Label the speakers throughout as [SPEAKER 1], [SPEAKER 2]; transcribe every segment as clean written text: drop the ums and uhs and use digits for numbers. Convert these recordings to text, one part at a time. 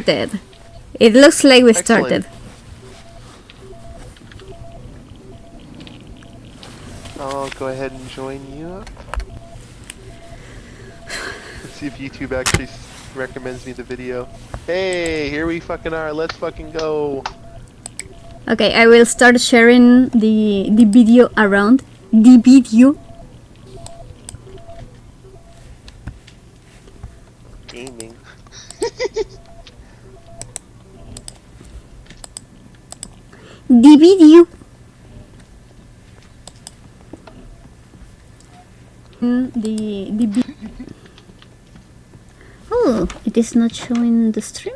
[SPEAKER 1] started. It looks like we
[SPEAKER 2] Excellent.
[SPEAKER 1] started.
[SPEAKER 2] I'll go ahead and join you up. Let's see if YouTube actually recommends me the video. Hey, here we fucking are. Let's fucking go.
[SPEAKER 1] Okay, I will start sharing the video around. The video.
[SPEAKER 2] Gaming.
[SPEAKER 1] The video. Oh, it is not showing the stream.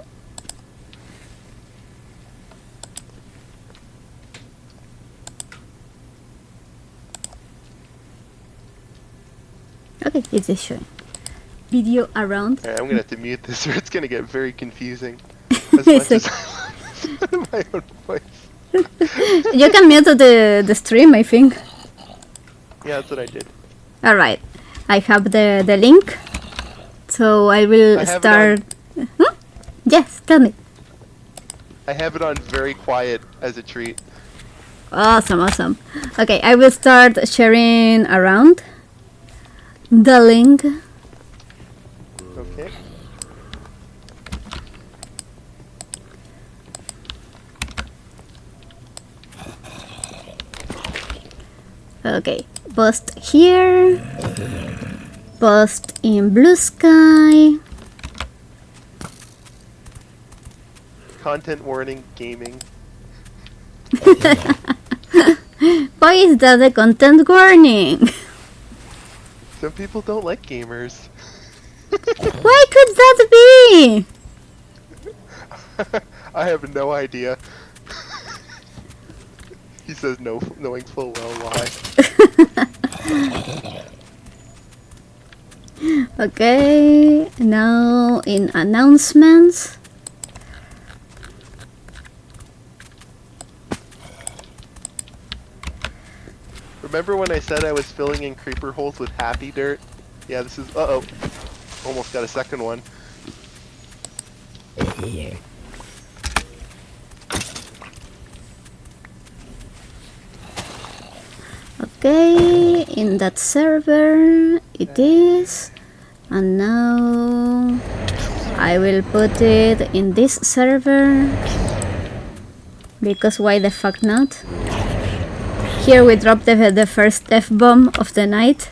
[SPEAKER 1] Okay, it is showing. Video around.
[SPEAKER 2] Alright, I'm gonna have to mute this or it's gonna get very confusing. As much as I love my own voice.
[SPEAKER 1] You can mute the stream, I think.
[SPEAKER 2] Yeah, that's what I did.
[SPEAKER 1] Alright, I have the link. So I will start. Huh? Yes, tell me.
[SPEAKER 2] I have it on very quiet as a treat.
[SPEAKER 1] Awesome, awesome. Okay, I will start sharing around the link.
[SPEAKER 2] Okay.
[SPEAKER 1] Okay, post here. Post in Blue Sky.
[SPEAKER 2] Content warning, gaming.
[SPEAKER 1] Why is that a content warning?
[SPEAKER 2] Some people don't like gamers.
[SPEAKER 1] Why could that be?
[SPEAKER 2] I have no idea. He says no, knowing full well why.
[SPEAKER 1] Okay, now in announcements.
[SPEAKER 2] Remember when I said I was filling in creeper holes with happy dirt? Yeah, this is... Uh-oh. Almost got a second one.
[SPEAKER 1] Okay, in that server it is. And now I will put it in this server. Because why the fuck not? Here we drop the first F-bomb of the night.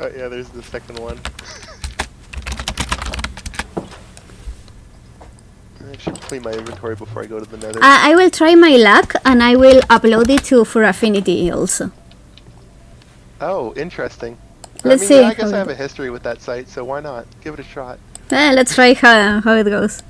[SPEAKER 2] Oh yeah, there's the second one. I should clean my inventory before I go to the nether.
[SPEAKER 1] I will try my luck and I will upload it to For Affinity also.
[SPEAKER 2] Oh, interesting.
[SPEAKER 1] Let's
[SPEAKER 2] I mean,
[SPEAKER 1] see
[SPEAKER 2] yeah, I guess
[SPEAKER 1] how
[SPEAKER 2] I have a history with that site, so why not? Give it a shot.
[SPEAKER 1] Let's try how it goes.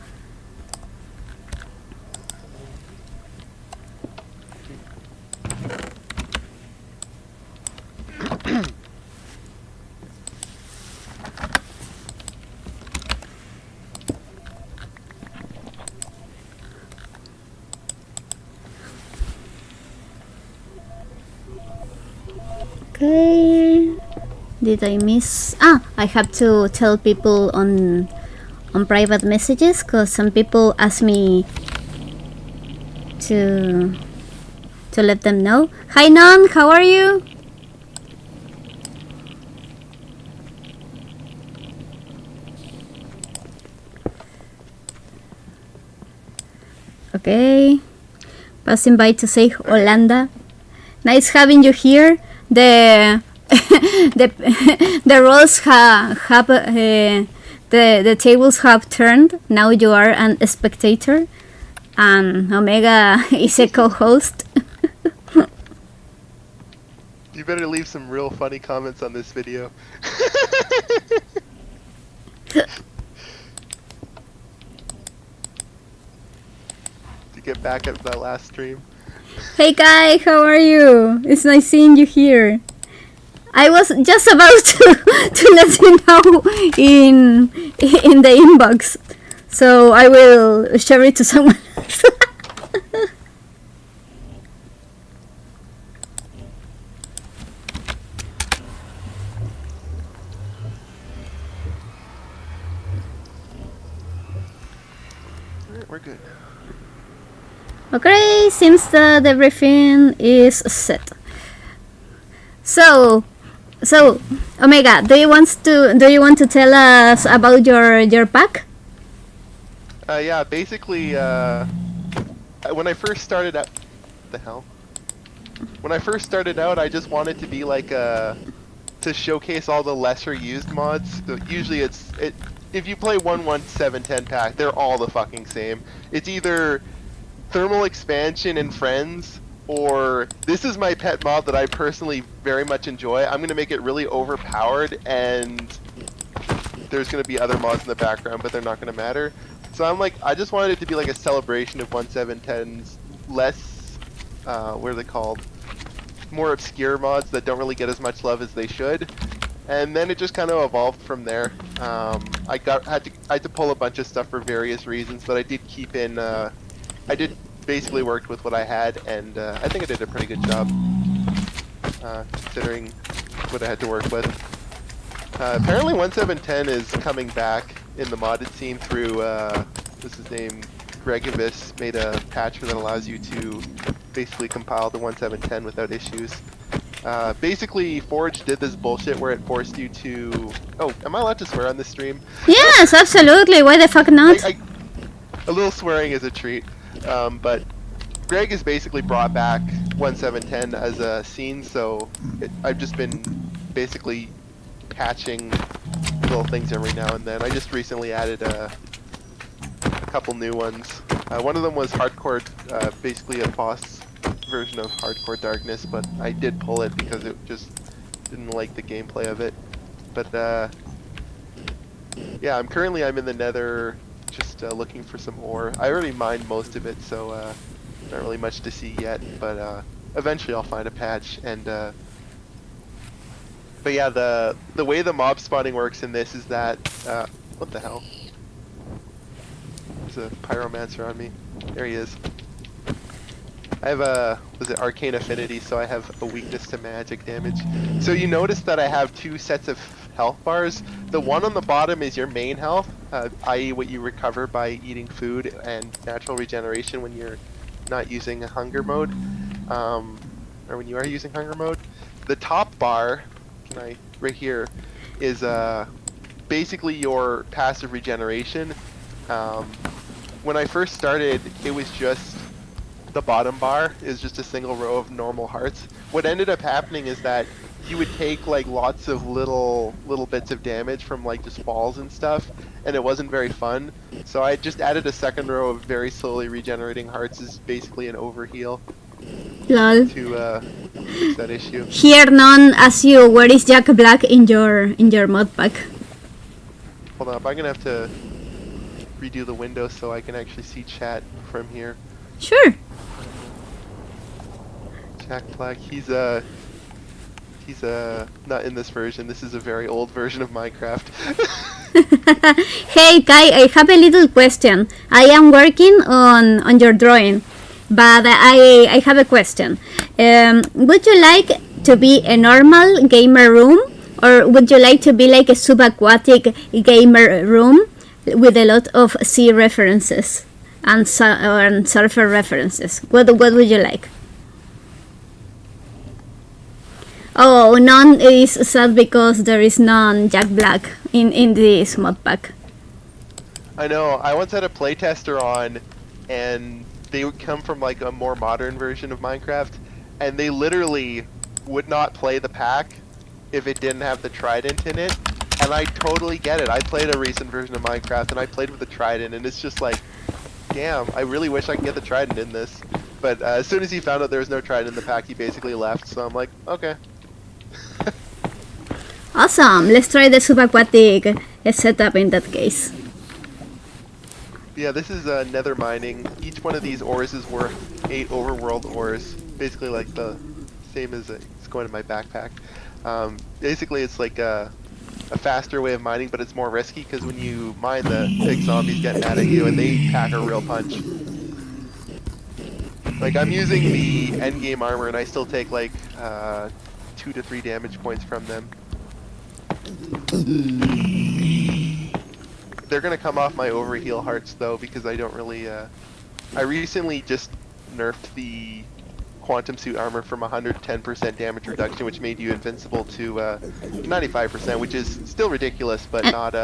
[SPEAKER 1] Okay. Did I miss? I have to tell people on private messages because some people ask me to let them know. Hi Non, how are you? Okay. Passing by to say Holanda. Nice having you here. The the roles have the tables have turned. Now you are an spectator, and Omega is a co-host.
[SPEAKER 2] You better leave some real funny comments on this video. to get back at that last stream.
[SPEAKER 1] Hey Kai, how are you? It's nice seeing you here. I was just about to let you know in the inbox, so I will share it to someone else.
[SPEAKER 2] Alright, we're good.
[SPEAKER 1] Okay, seems that everything is set. So Omega, do you want to tell us about your pack?
[SPEAKER 2] Yeah, basically, when I first started out, the hell? When I first started out, I just wanted to be like to showcase all the lesser used mods. So usually if you play 1.1710 pack, they're all the fucking same. It's either thermal expansion and friends, or this is my pet mod that I personally very much enjoy. I'm gonna make it really overpowered, and there's gonna be other mods in the background, but they're not gonna matter. So I'm like, I just wanted it to be like a celebration of 1.710's less, what are they called? More obscure mods that don't really get as much love as they should. And then it just kind of evolved from there. I had to pull a bunch of stuff for various reasons, but I did keep in. I did basically worked with what I had, and I think I did a pretty good job considering what I had to work with. Apparently 1.710 is coming back in the modded scene through, what's his name, Gregovis made a patch that allows you to basically compile the 1.710 without issues. Basically, Forge did this bullshit where it forced you to... Oh, am I allowed to swear on this stream?
[SPEAKER 1] Yes, absolutely. Why the fuck not?
[SPEAKER 2] A little swearing is a treat. But Greg has basically brought back 1.710 as a scene, so I've just been basically patching little things every now and then. I just recently added a couple new ones. One of them was hardcore, basically a boss version of Hardcore Darkness, but I did pull it because it just didn't like the gameplay of it. But yeah, I'm in the Nether, just looking for some ore. I already mined most of it, so not really much to see yet. But eventually I'll find a patch. And but yeah, the way the mob spawning works in this is that what the hell? There's a pyromancer on me. There he is. I have Arcane Affinity, so I have a weakness to magic damage. So you notice that I have two sets of health bars. The one on the bottom is your main health, i.e. what you recover by eating food and natural regeneration when you're not using a hunger mode, or when you are using hunger mode. The top bar, right here, is basically your passive regeneration. When I first started, it was just the bottom bar is just a single row of normal hearts. What ended up happening is that you would take like lots of little bits of damage from like just falls and stuff, and it wasn't very fun. So I just added a second row of very slowly regenerating hearts as basically an overheal.
[SPEAKER 1] Lol.
[SPEAKER 2] To fix that issue.
[SPEAKER 1] Here none as you. Where is Jack Black in your mod pack?
[SPEAKER 2] Hold on, I'm gonna have to redo the window so I can actually see chat from here.
[SPEAKER 1] Sure.
[SPEAKER 2] Jack Black, he's not in this version. This is a very old version of Minecraft.
[SPEAKER 1] Hey Kai, I have a little question. I am working on your drawing, but I have a question. Would you like to be a normal gamer room, or would you like to be like a subaquatic gamer room with a lot of sea references and surfer references? What would you like? Oh, none is sad because there is none Jack Black in this mod pack.
[SPEAKER 2] I know. I once had a playtester on, and they would come from like a more modern version of Minecraft, and they literally would not play the pack if it didn't have the trident in it. And I totally get it. I played a recent version of Minecraft, and I played with the trident, and it's just like, damn, I really wish I could get the trident in this. But as soon as he found out there was no trident in the pack, he basically left. So I'm like, okay.
[SPEAKER 1] Awesome. Let's try the subaquatic setup in that case.
[SPEAKER 2] Yeah, this is nether mining. Each one of these ores is worth 8 overworld ores. Basically like the same as it's going in my backpack. Basically it's like a faster way of mining, but it's more risky because when you mine, the big zombies get mad at you and they pack a real punch. Like I'm using the endgame armor and I still take like 2 to 3 damage points from them. They're gonna come off my overheal hearts though because I don't really. I recently just nerfed the quantum suit armor from 110% damage reduction, which made you invincible, to 95%, which is still ridiculous, but not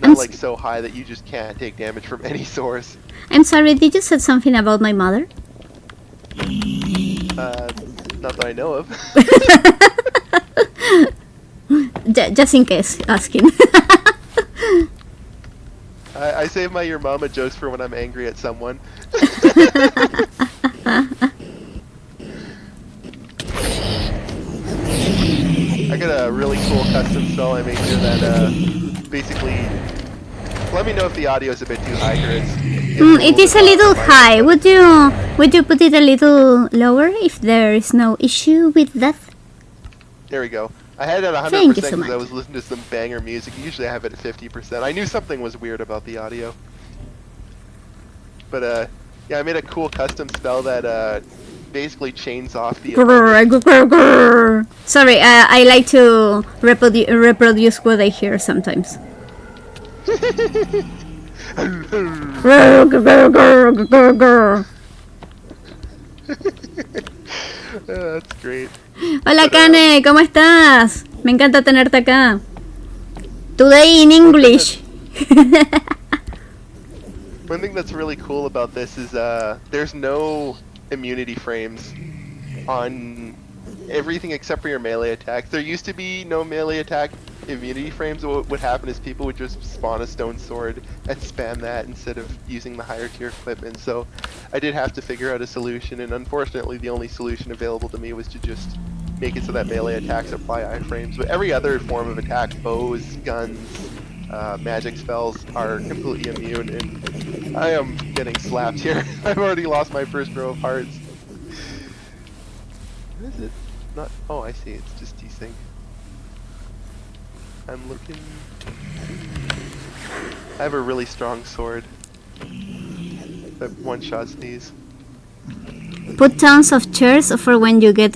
[SPEAKER 2] like so high that you just can't take damage from any source.
[SPEAKER 1] I'm sorry, did you say something about my mother?
[SPEAKER 2] Not that I know of.
[SPEAKER 1] Just in case, asking.
[SPEAKER 2] I save my your mama jokes for when I'm angry at someone. I got a really cool custom spell I made here that basically. Let me know if the audio is a bit too high here.
[SPEAKER 1] It is a little high. Would you put it a little lower if there is no issue with that?
[SPEAKER 2] There we go. I had it at 100%
[SPEAKER 1] Thank you so
[SPEAKER 2] because
[SPEAKER 1] much.
[SPEAKER 2] I was listening to some banger music. Usually I have it at 50%. I knew something was weird about the audio. But yeah, I made a cool custom spell that basically chains off the opponent.
[SPEAKER 1] Sorry, I like to reproduce what I hear sometimes.
[SPEAKER 2] That's great.
[SPEAKER 1] Hola Kane, ¿cómo estás? Me encanta tenerte acá. Today in English.
[SPEAKER 2] One thing that's really cool about this is there's no immunity frames on everything except for your melee attacks. There used to be no melee attack immunity frames. What would happen is people would just spawn a stone sword and spam that instead of using the higher tier equipment. So I did have to figure out a solution, and unfortunately the only solution available to me was to just make it so that melee attacks apply iframes. But every other form of attack, bows, guns, magic spells, are completely immune, and I am getting slapped here. I've already lost my first row of hearts. What is it? Not. Oh, I see. It's just desync. I'm looking. I have a really strong sword that one-shots these.
[SPEAKER 1] Put tons of chairs for when you get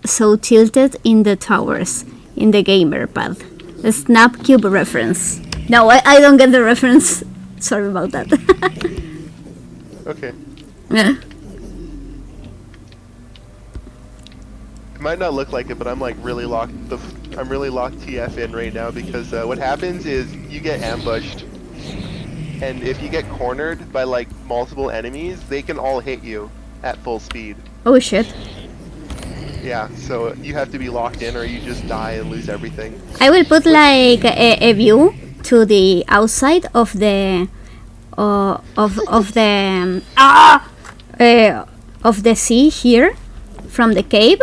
[SPEAKER 1] so tilted in the towers in the gamer pad. A Snapcube reference. No, I don't get the reference. Sorry about that.
[SPEAKER 2] Okay.
[SPEAKER 1] Yeah.
[SPEAKER 2] It might not look like it, but I'm like really locked. I'm really locked TF in right now because what happens is you get ambushed, and if you get cornered by like multiple enemies, they can all hit you at full speed.
[SPEAKER 1] Oh shit.
[SPEAKER 2] Yeah, so you have to be locked in, or you just die and lose everything.
[SPEAKER 1] I will put like a view to the outside of the of the sea here from the cave.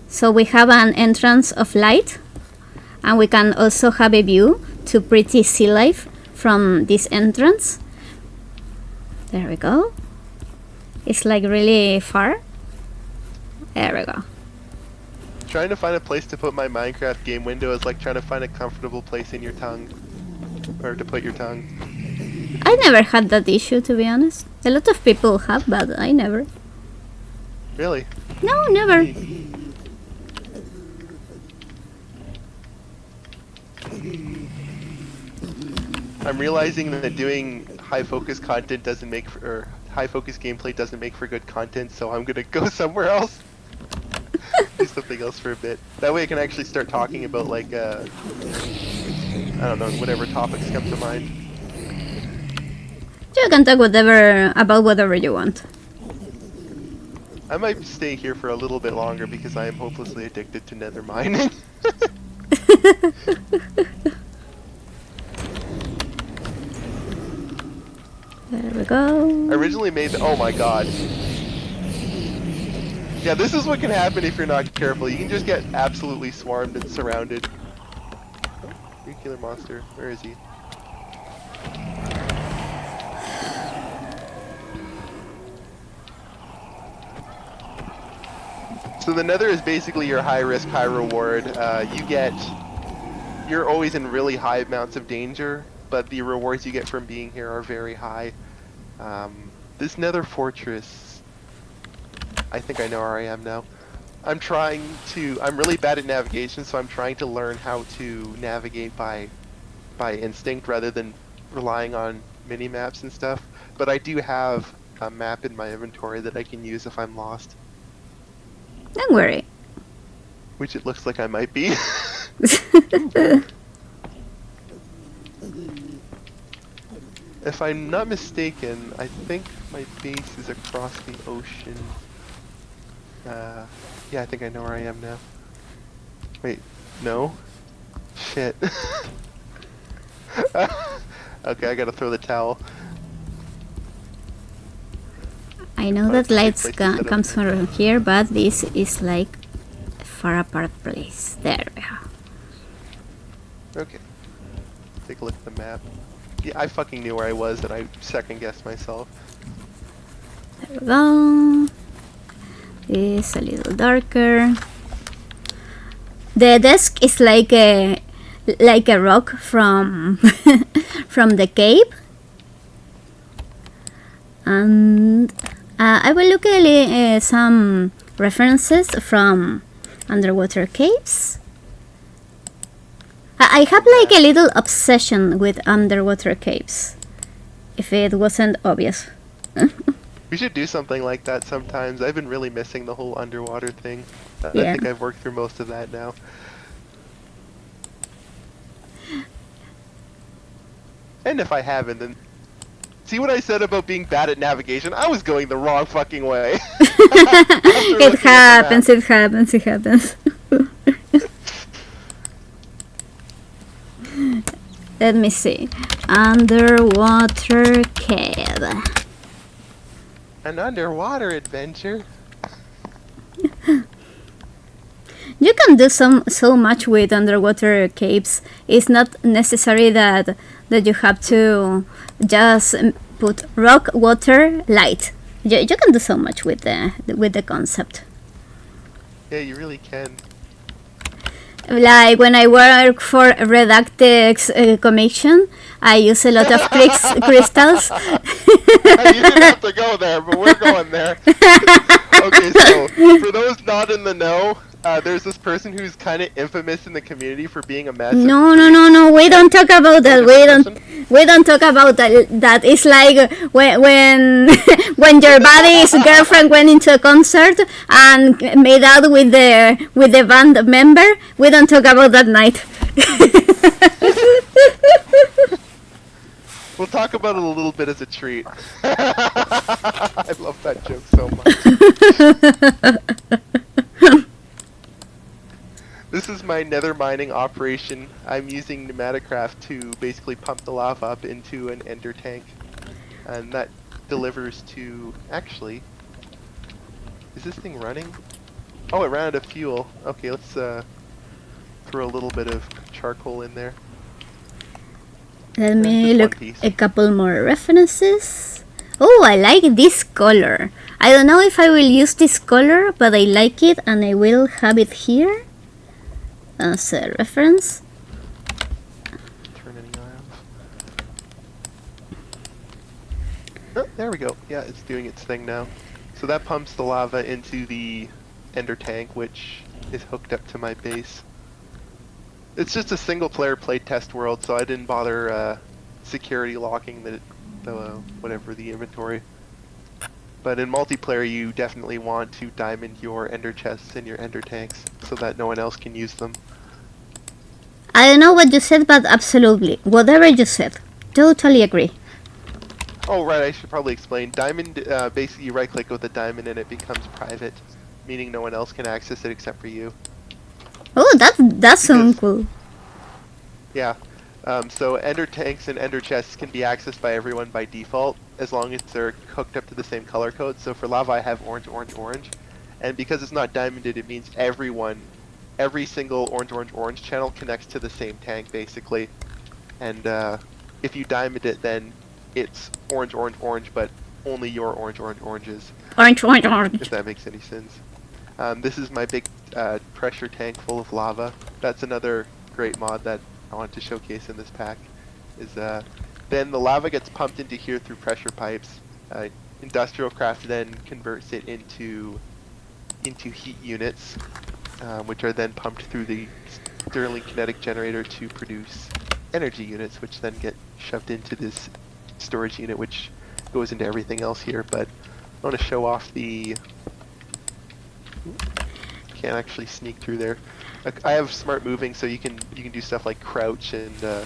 [SPEAKER 1] So we have an entrance of light, and we can also have a view to pretty sea life from this entrance. There we go. It's like really far. There we go.
[SPEAKER 2] Trying to find a place to put my Minecraft game window is like trying to find a comfortable place in your tongue, or to put your tongue.
[SPEAKER 1] I never had that issue, to be honest. A lot of people have, but I never.
[SPEAKER 2] Really?
[SPEAKER 1] No, never.
[SPEAKER 2] I'm realizing that doing high focus content doesn't make for, or high focus gameplay doesn't make for good content, so I'm gonna go somewhere else. Do something else for a bit. That way I can actually start talking about like I don't know, whatever topics come to mind.
[SPEAKER 1] You can talk about whatever you want.
[SPEAKER 2] I might stay here for a little bit longer because I am hopelessly addicted to nether mining.
[SPEAKER 1] There we go.
[SPEAKER 2] I originally made oh my god. Yeah, this is what can happen if you're not careful. You can just get absolutely swarmed and surrounded. Oh, nuclear monster. Where is he? So the Nether is basically your high risk, high reward. You're always in really high amounts of danger, but the rewards you get from being here are very high. This Nether fortress, I think I know where I am now. I'm really bad at navigation, so I'm trying to learn how to navigate by instinct rather than relying on mini maps and stuff. But I do have a map in my inventory that I can use if I'm lost.
[SPEAKER 1] Don't worry.
[SPEAKER 2] Which it looks like I might be. If I'm not mistaken, I think my base is across the ocean. Yeah, I think I know where I am now. Wait, no? Shit. Okay, I gotta throw the towel.
[SPEAKER 1] I know that lights comes from here, but this is like a far apart place. There we are.
[SPEAKER 2] Okay. Take a look at the map. Yeah, I fucking knew where I was and I second guessed myself.
[SPEAKER 1] There we go. It's a little darker. The desk is like a rock from from the cave. And I will look at some references from underwater caves. I have like a little obsession with underwater caves, if it wasn't obvious.
[SPEAKER 2] We should do something like that sometimes. I've been really missing the whole underwater thing.
[SPEAKER 1] Yeah.
[SPEAKER 2] I think I've worked through most of that now. And if I haven't, then... See what I said about being bad at navigation? I was going the wrong fucking way.
[SPEAKER 1] It happens, it happens, it happens. Let me see. Underwater cave.
[SPEAKER 2] An underwater adventure?
[SPEAKER 1] You can do so much with underwater caves. It's not necessary that you have to just put rock, water, light. You can do so much with the concept.
[SPEAKER 2] Yeah, you really can.
[SPEAKER 1] Like when I work for Redactex Commission, I use a lot of crystals.
[SPEAKER 2] You didn't have to go there, but we're going there. Okay, so for those not in the know, there's this person who's kind of infamous in the community for being a massive...
[SPEAKER 1] No. We don't talk about that. We don't talk about that. It's like when when your buddy's girlfriend went into a concert and made out with the band member. We don't talk about that night.
[SPEAKER 2] We'll talk about it a little bit as a treat. I love that joke so much. This is my nether mining operation. I'm using Pneumaticraft to basically pump the lava up into an ender tank. And that delivers to... Actually... Is this thing running? Oh, it ran out of fuel. Okay, let's throw a little bit of charcoal in there.
[SPEAKER 1] Let me look a couple more references. Oh, I like this color. I don't know if I will use this color, but I like it and I will have it here as a reference.
[SPEAKER 2] Turn any eye off. Oh, there we go. Yeah, it's doing its thing now. So that pumps the lava into the ender tank, which is hooked up to my base. It's just a single player playtest world, so I didn't bother security locking the inventory. But in multiplayer, you definitely want to diamond your ender chests and your ender tanks so that no one else can use them.
[SPEAKER 1] I don't know what you said, but absolutely. Whatever you said. Totally agree.
[SPEAKER 2] Oh, right, I should probably explain. Diamond, basically you right-click with a diamond and it becomes private, meaning no one else can access it except for you.
[SPEAKER 1] Oh, that's so cool.
[SPEAKER 2] Yeah. So ender tanks and ender chests can be accessed by everyone by default, as long as they're hooked up to the same color code. So for lava I have orange, orange, orange. And because it's not diamonded, it means every single orange, orange, orange channel connects to the same tank, basically. And if you diamond it, then it's orange, orange, orange, but only your orange, orange, oranges.
[SPEAKER 1] Orange, orange, orange.
[SPEAKER 2] If that makes any sense. This is my big pressure tank full of lava. That's another great mod that I wanted to showcase in this pack. Is then the lava gets pumped into here through pressure pipes. Industrial Craft then converts it into heat units, which are then pumped through the Stirling kinetic generator to produce energy units, which then get shoved into this storage unit, which goes into everything else here. But I want to show off the... Can't actually sneak through there. I have smart moving, so you can do stuff like crouch and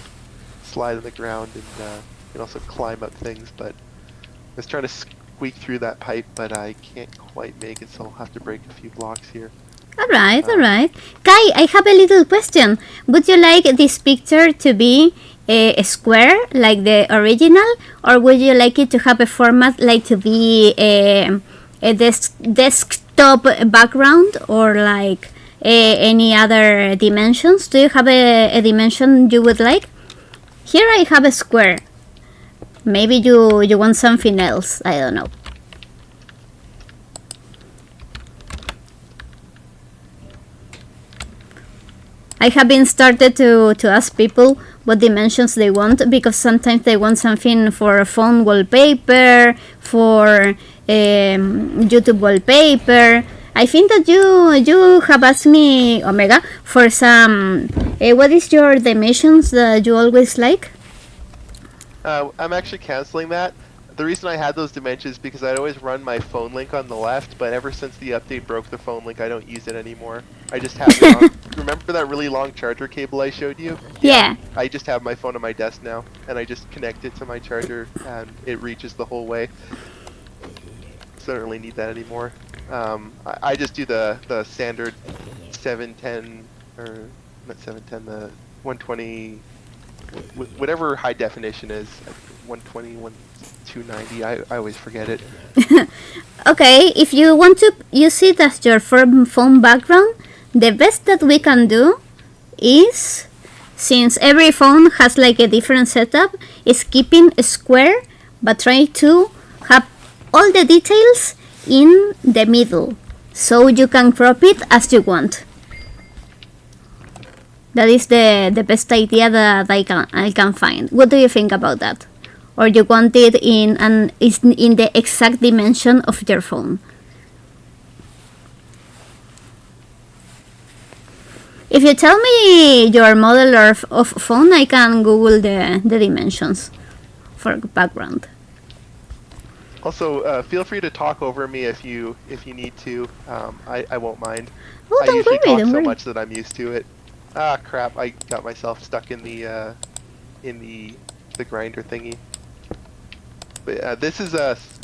[SPEAKER 2] slide on the ground, and you can also climb up things. But I was trying to squeak through that pipe, but I can't quite make it, so I'll have to break a few blocks here.
[SPEAKER 1] Alright, alright. Kai, I have a little question. Would you like this picture to be a square, like the original, or would you like it to have a format like to be a desktop background, or like any other dimensions? Do you have a dimension you would like? Here I have a square. Maybe you want something else. I don't know. I have been started to ask people what dimensions they want, because sometimes they want something for phone wallpaper, for YouTube wallpaper. I think that you have asked me, Omega, for some... what is your dimensions that you always like?
[SPEAKER 2] I'm actually canceling that. The reason I had those dimensions is because I'd always run my phone link on the left, but ever since the update broke the phone link, I don't use it anymore. I just have it on. Remember that really long charger cable I showed you?
[SPEAKER 1] Yeah.
[SPEAKER 2] I just have my phone on my desk now, and I just connect it to my charger, and it reaches the whole way. So I don't really need that anymore. I just do the standard 710, or not 710, the 120, whatever high definition is, 120, 290, I always forget it.
[SPEAKER 1] Okay, if you want to use it as your phone background, the best that we can do is, since every phone has like a different setup, is keeping a square, but try to have all the details in the middle, so you can crop it as you want. That is the best idea that I can find. What do you think about that? Or you want it in the exact dimension of your phone? If you tell me your model of phone, I can Google the dimensions for background.
[SPEAKER 2] Also, feel free to talk over me if you need to. I won't mind.
[SPEAKER 1] Oh,
[SPEAKER 2] I
[SPEAKER 1] don't
[SPEAKER 2] usually
[SPEAKER 1] worry,
[SPEAKER 2] talk
[SPEAKER 1] don't
[SPEAKER 2] so
[SPEAKER 1] worry.
[SPEAKER 2] much that I'm used to it. Ah, crap! I got myself stuck in the grinder thingy. But this is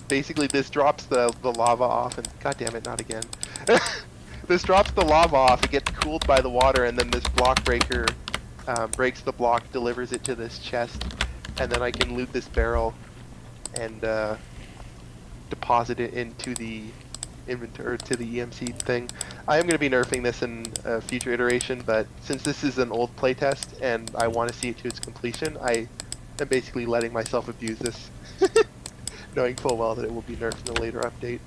[SPEAKER 2] basically this drops the lava off, and god damn it, not again. This drops the lava off. It gets cooled by the water, and then this block breaker breaks the block, delivers it to this chest, and then I can loot this barrel and deposit it into the inventory, to the EMC thing. I am going to be nerfing this in a future iteration, but since this is an old playtest and I want to see it to its completion, I am basically letting myself abuse this, knowing full well that it will be nerfed in a later update.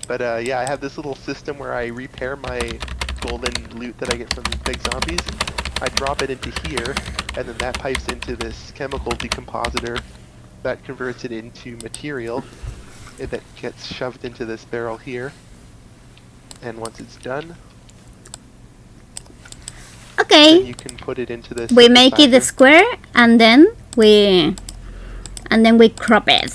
[SPEAKER 2] But yeah, I have this little system where I repair my golden loot that I get from these big zombies. I drop it into here, and then that pipes into this chemical decompositor that converts it into material that gets shoved into this barrel here. And once it's done,
[SPEAKER 1] Okay,
[SPEAKER 2] then you can put it into this.
[SPEAKER 1] we make it a
[SPEAKER 2] synthesizer.
[SPEAKER 1] square, and then we crop it.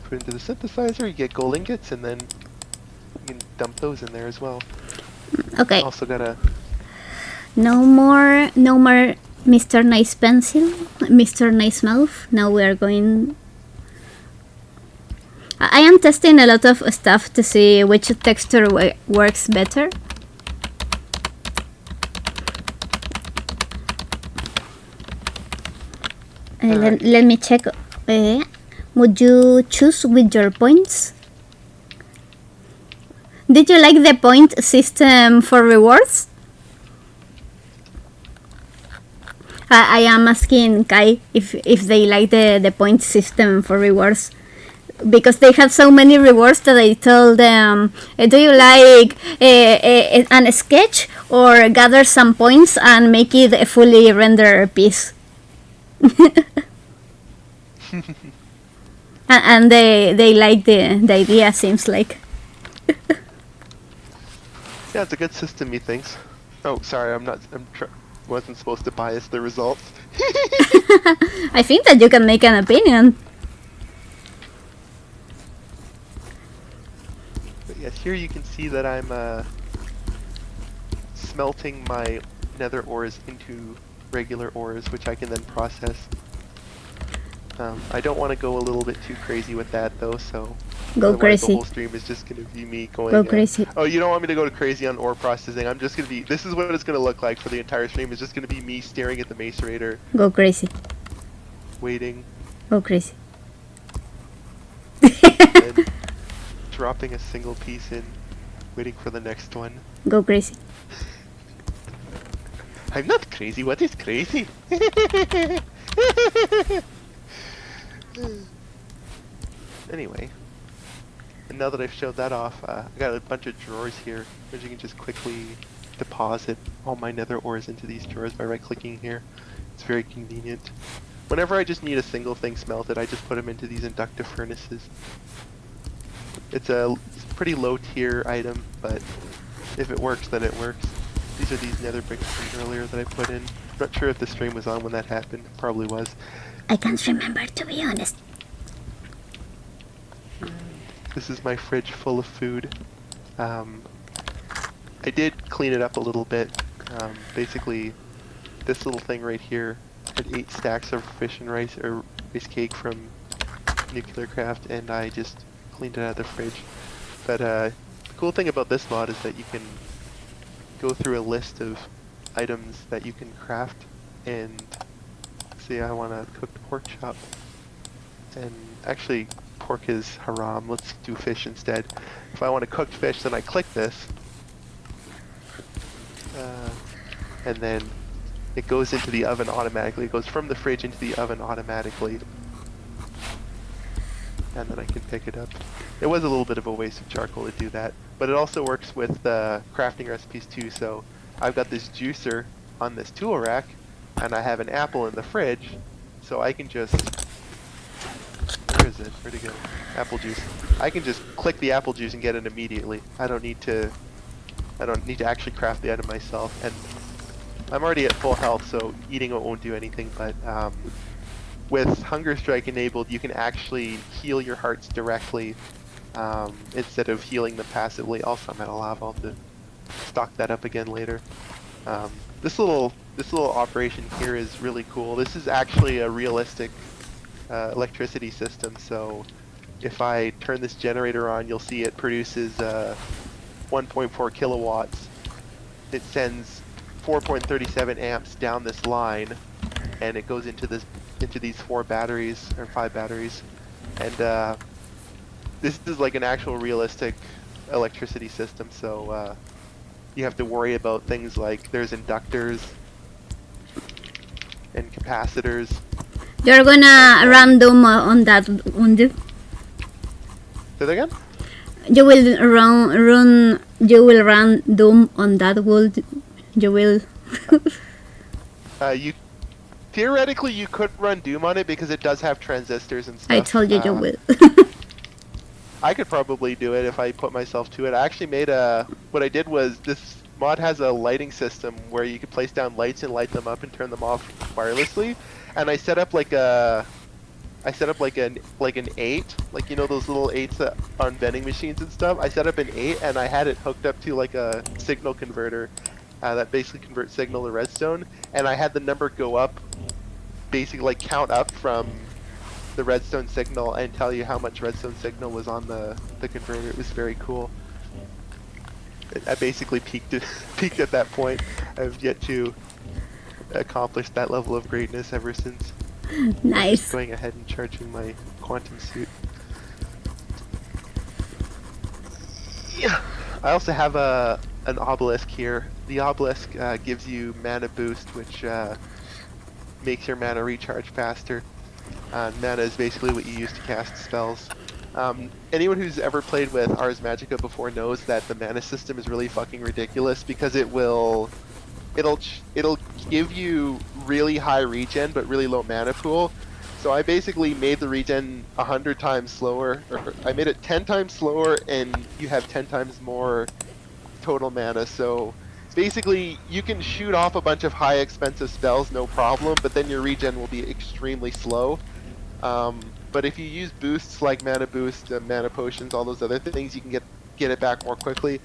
[SPEAKER 2] Put it into the synthesizer, you get gold ingots, and then you can dump those in there as well.
[SPEAKER 1] Okay,
[SPEAKER 2] Also gotta...
[SPEAKER 1] no more Mr. Nice Pencil, Mr. Nice Mouth. Now we are going... I am testing a lot of stuff to see which texture works better. Let me check. Would you choose with your points? Did you like the point system for rewards? I am asking Kai if they like the point system for rewards. because they have so many rewards that I told them, do you like an sketch or gather some points and make it a fully rendered piece? And they like the idea, seems like.
[SPEAKER 2] Yeah, it's a good system, methinks. Oh, sorry, wasn't supposed to bias the results.
[SPEAKER 1] I think that you can make an opinion.
[SPEAKER 2] But yes, here you can see that I'm smelting my nether ores into regular ores, which I can then process. I don't want to go a little bit too crazy with that though, so
[SPEAKER 1] Go
[SPEAKER 2] otherwise
[SPEAKER 1] crazy.
[SPEAKER 2] the whole stream is just going to be me going.
[SPEAKER 1] Go crazy.
[SPEAKER 2] Oh, you don't want me to go to crazy on ore processing? I'm just going to be. This is what it's going to look like for the entire stream. It's just going to be me staring at the macerator,
[SPEAKER 1] Go crazy.
[SPEAKER 2] waiting,
[SPEAKER 1] Go crazy.
[SPEAKER 2] and dropping a single piece in, waiting for the next one.
[SPEAKER 1] Go crazy.
[SPEAKER 2] I'm not crazy. What is crazy? Anyway, and now that I've showed that off, I got a bunch of drawers here, which you can just quickly deposit all my nether ores into these drawers by right-clicking here. It's very convenient. Whenever I just need a single thing smelted, I just put them into these inductive furnaces. It's a pretty low-tier item, but if it works, then it works. These are these nether bricks from earlier that I put in. I'm not sure if the stream was on when that happened. Probably was.
[SPEAKER 1] I can't remember, to be honest.
[SPEAKER 2] This is my fridge full of food. I did clean it up a little bit. Basically, this little thing right here had 8 stacks of fish and rice, or rice cake from Nuclear Craft, and I just cleaned it out of the fridge. But the cool thing about this mod is that you can go through a list of items that you can craft, and see, I want a cooked pork chop. And actually, pork is haram. Let's do fish instead. If I want a cooked fish, then I click this, and then it goes into the oven automatically. It goes from the fridge into the oven automatically, and then I can pick it up. It was a little bit of a waste of charcoal to do that, but it also works with crafting recipes too. So I've got this juicer on this tool rack, and I have an apple in the fridge, so I can just... Where is it? Where'd it go? Apple juice. I can just click the apple juice and get it immediately. I don't need to actually craft the item myself, and I'm already at full health, so eating it won't do anything, but with Hunger Strike enabled, you can actually heal your hearts directly instead of healing them passively. Also, I'm out of lava. I'll have to stock that up again later. This little operation here is really cool. This is actually a realistic electricity system, so if I turn this generator on, you'll see it produces 1.4 kilowatts. It sends 4.37 amps down this line, and it goes into these 4 batteries, or 5 batteries, and this is like an actual realistic electricity system, so you have to worry about things like there's inductors and capacitors.
[SPEAKER 1] You're gonna run Doom on that, won't you?
[SPEAKER 2] Say that again?
[SPEAKER 1] You will run Doom on that world. You will.
[SPEAKER 2] You theoretically you could run Doom on it because it does have transistors and stuff.
[SPEAKER 1] I told you you will.
[SPEAKER 2] I could probably do it if I put myself to it. I actually made what I did was, this mod has a lighting system where you could place down lights and light them up and turn them off wirelessly. And I set up like an 8, like, you know those little 8s that on vending machines and stuff. I set up an 8 and I had it hooked up to like a signal converter that basically converts signal to redstone, and I had the number go up, basically like count up from the redstone signal and tell you how much redstone signal was on the converter. It was very cool. I basically peaked at that point. I've yet to accomplish that level of greatness ever since.
[SPEAKER 1] Nice.
[SPEAKER 2] Just going ahead and charging my quantum suit. Yeah. I also have an obelisk here. The obelisk gives you mana boost, which makes your mana recharge faster. Mana is basically what you use to cast spells. Anyone who's ever played with Ars Magica before knows that the mana system is really fucking ridiculous because it'll give you really high regen but really low mana pool. So I basically made the regen 100 times slower, or I made it 10 times slower, and you have 10 times more total mana. So basically, you can shoot off a bunch of high expensive spells, no problem, but then your regen will be extremely slow. But if you use boosts like mana boost, mana potions, all those other things, you can get it back more quickly.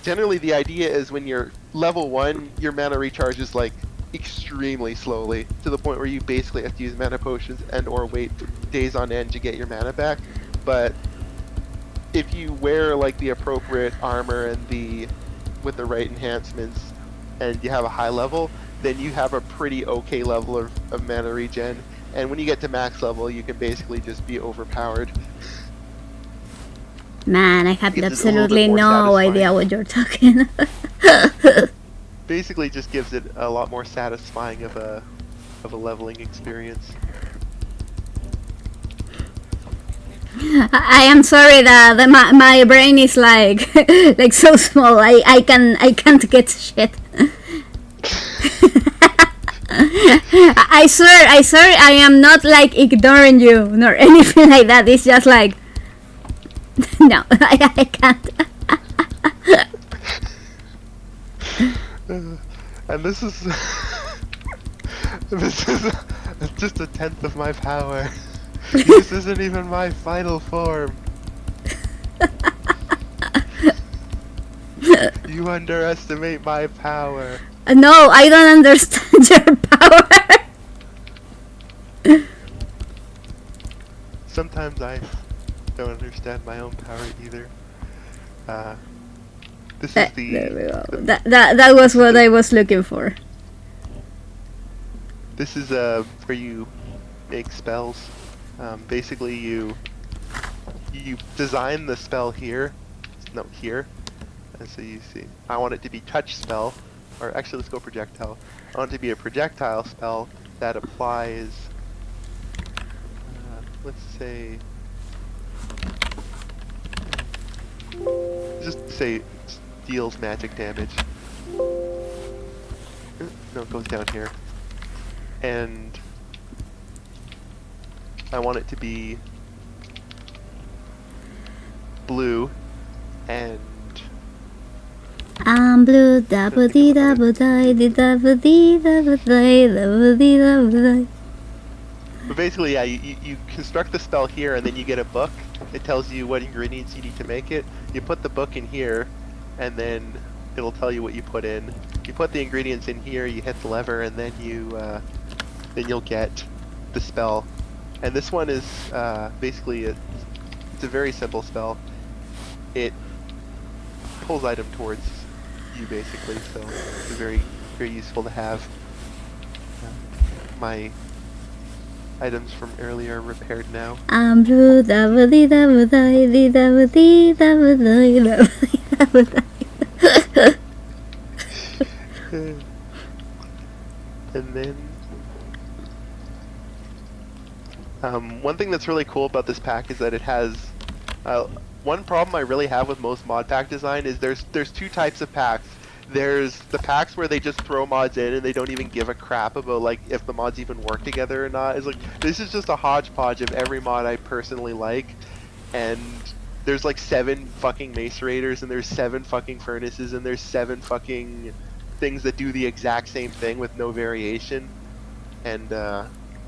[SPEAKER 2] Generally, the idea is when you're level 1, your mana recharges like extremely slowly, to the point where you basically have to use mana potions and or wait days on end to get your mana back. But if you wear like the appropriate armor and with the right enhancements, and you have a high level, then you have a pretty okay level of mana regen. And when you get to max level, you can basically just be overpowered.
[SPEAKER 1] Man, I have
[SPEAKER 2] It's just a little
[SPEAKER 1] absolutely
[SPEAKER 2] bit more
[SPEAKER 1] no
[SPEAKER 2] satisfying.
[SPEAKER 1] idea what you're talking.
[SPEAKER 2] Basically, just gives it a lot more satisfying of a leveling experience.
[SPEAKER 1] I am sorry that my brain is like like so small. I can't get shit. I swear I am not like ignoring you nor anything like that. It's just like no, I can't.
[SPEAKER 2] And this is this is just a tenth of my power. This isn't even my final form. You underestimate my power.
[SPEAKER 1] No, I don't understand your power.
[SPEAKER 2] Sometimes I don't understand my own power either. This is
[SPEAKER 1] There we go. That was what I was looking for.
[SPEAKER 2] This is where you make spells. Basically, you design the spell here, no here, and so you see. I want it to be touch spell, or actually let's go projectile. I want it to be a projectile spell that applies. Let's say, just say deals magic damage. No, it goes down here. And I want it to be blue and
[SPEAKER 1] I'm blue, double dee double die, dee double dee double die, double dee double die.
[SPEAKER 2] but basically, yeah, you construct the spell here and then you get a book. It tells you what ingredients you need to make it. You put the book in here and then it'll tell you what you put in. You put the ingredients in here, you hit the lever, and then you'll get the spell. And this one is basically it's a very simple spell. It pulls item towards you basically, so it's very very useful to have. My items from earlier are repaired now.
[SPEAKER 1] I'm blue, double dee double die, dee double dee double die, double dee double die.
[SPEAKER 2] And then one thing that's really cool about this pack is that it has one problem I really have with most mod pack design is there's two types of packs. There's the packs where they just throw mods in and they don't even give a crap about like if the mods even work together or not. It's like this is just a hodgepodge of every mod I personally like, and there's like 7 fucking macerators and there's 7 fucking furnaces and there's 7 fucking things that do the exact same thing with no variation, and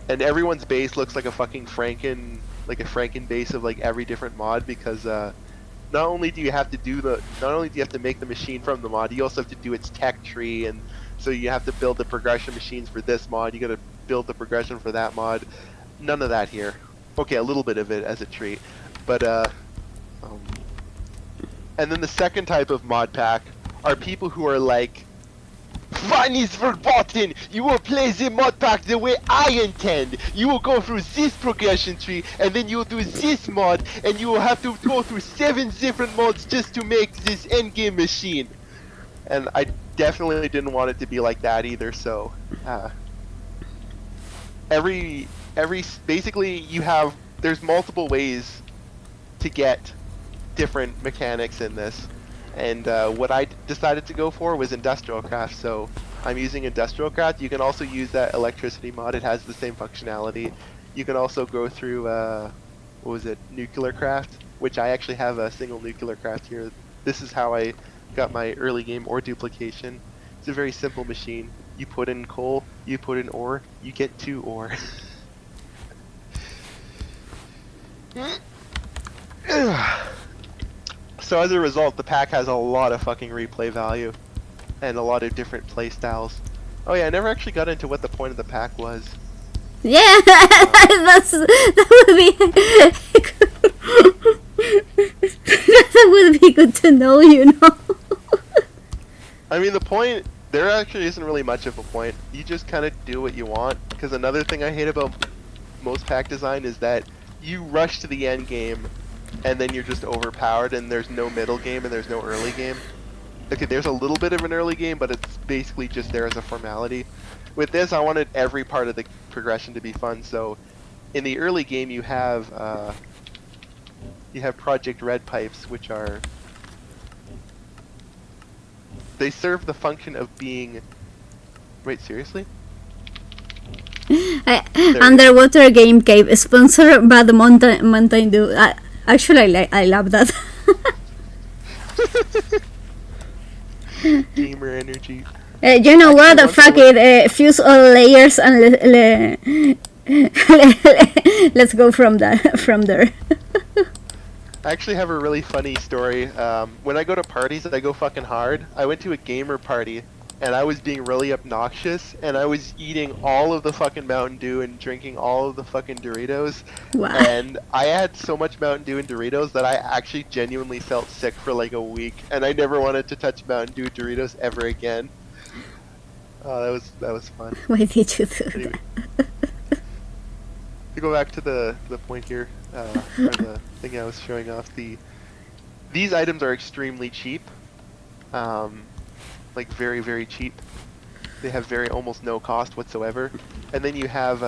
[SPEAKER 2] everyone's base looks like a fucking Franken base of like every different mod because not only do you have to make the machine from the mod, you also have to do its tech tree, and so you have to build the progression machines for this mod, you gotta build the progression for that mod. None of that here. Okay, a little bit of it as a treat, but and then the second type of mod pack are people who are like, fun is verboten! You will play the mod pack the way I intend! You will go through this progression tree, and then you will do this mod, and you will have to go through 7 different mods just to make this endgame machine! And I definitely didn't want it to be like that either, so basically there's multiple ways to get different mechanics in this. And what I decided to go for was Industrial Craft, so I'm using Industrial Craft. You can also use that electricity mod, it has the same functionality. You can also go through, what was it, Nuclear Craft, which I actually have a single Nuclear Craft here. This is how I got my early game ore duplication. It's a very simple machine. You put in coal, you put in ore, you get 2 ore. So as a result, the pack has a lot of fucking replay value and a lot of different play styles. Oh yeah, I never actually got into what the point of the pack was.
[SPEAKER 1] Yeah, that would be that would be good to know, you know.
[SPEAKER 2] I mean, the point, there actually isn't really much of a point. You just kind of do what you want. Because another thing I hate about most pack design is that you rush to the end game and then you're just overpowered and there's no middle game and there's no early game. Okay, there's a little bit of an early game, but it's basically just there as a formality. With this, I wanted every part of the progression to be fun, so in the early game you have Project Red pipes, which are... They serve the function of being... Wait, seriously?
[SPEAKER 1] Underwater Game Cave, sponsored by the Mountain Dew. Actually, I love that.
[SPEAKER 2] Gamer energy.
[SPEAKER 1] You know what? Fuck it. Fuse all layers and let's go from there.
[SPEAKER 2] I actually have a really funny story. When I go to parties, I go fucking hard. I went to a gamer party, and I was being really obnoxious, and I was eating all of the fucking Mountain Dew and drinking all of the fucking Doritos.
[SPEAKER 1] Wow.
[SPEAKER 2] And I had so much Mountain Dew and Doritos that I actually genuinely felt sick for like a week, and I never wanted to touch Mountain Dew Doritos ever again. Oh, that was fun.
[SPEAKER 1] Why did you do
[SPEAKER 2] Anyway.
[SPEAKER 1] that?
[SPEAKER 2] To go back to the point here, or the thing I was showing off, these items are extremely cheap, like very, very cheap. They have almost no cost whatsoever. And then you have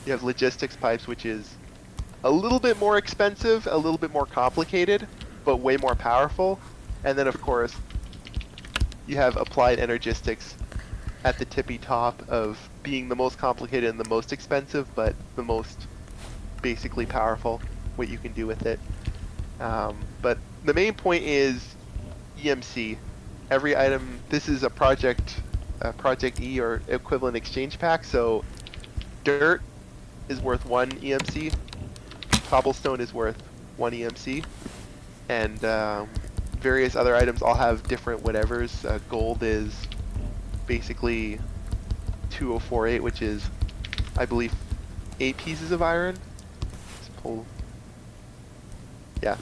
[SPEAKER 2] logistics pipes, which is a little bit more expensive, a little bit more complicated, but way more powerful. And then of course, you have applied energistics at the tippy top of being the most complicated and the most expensive, but the most basically powerful, what you can do with it. But the main point is EMC. Every item, this is a Project E or equivalent exchange pack, so dirt is worth 1 EMC, cobblestone is worth 1 EMC, and various other items all have different whatevers. Gold is basically 2048, which is, I believe, 8 pieces of iron. Let's pull. Yeah.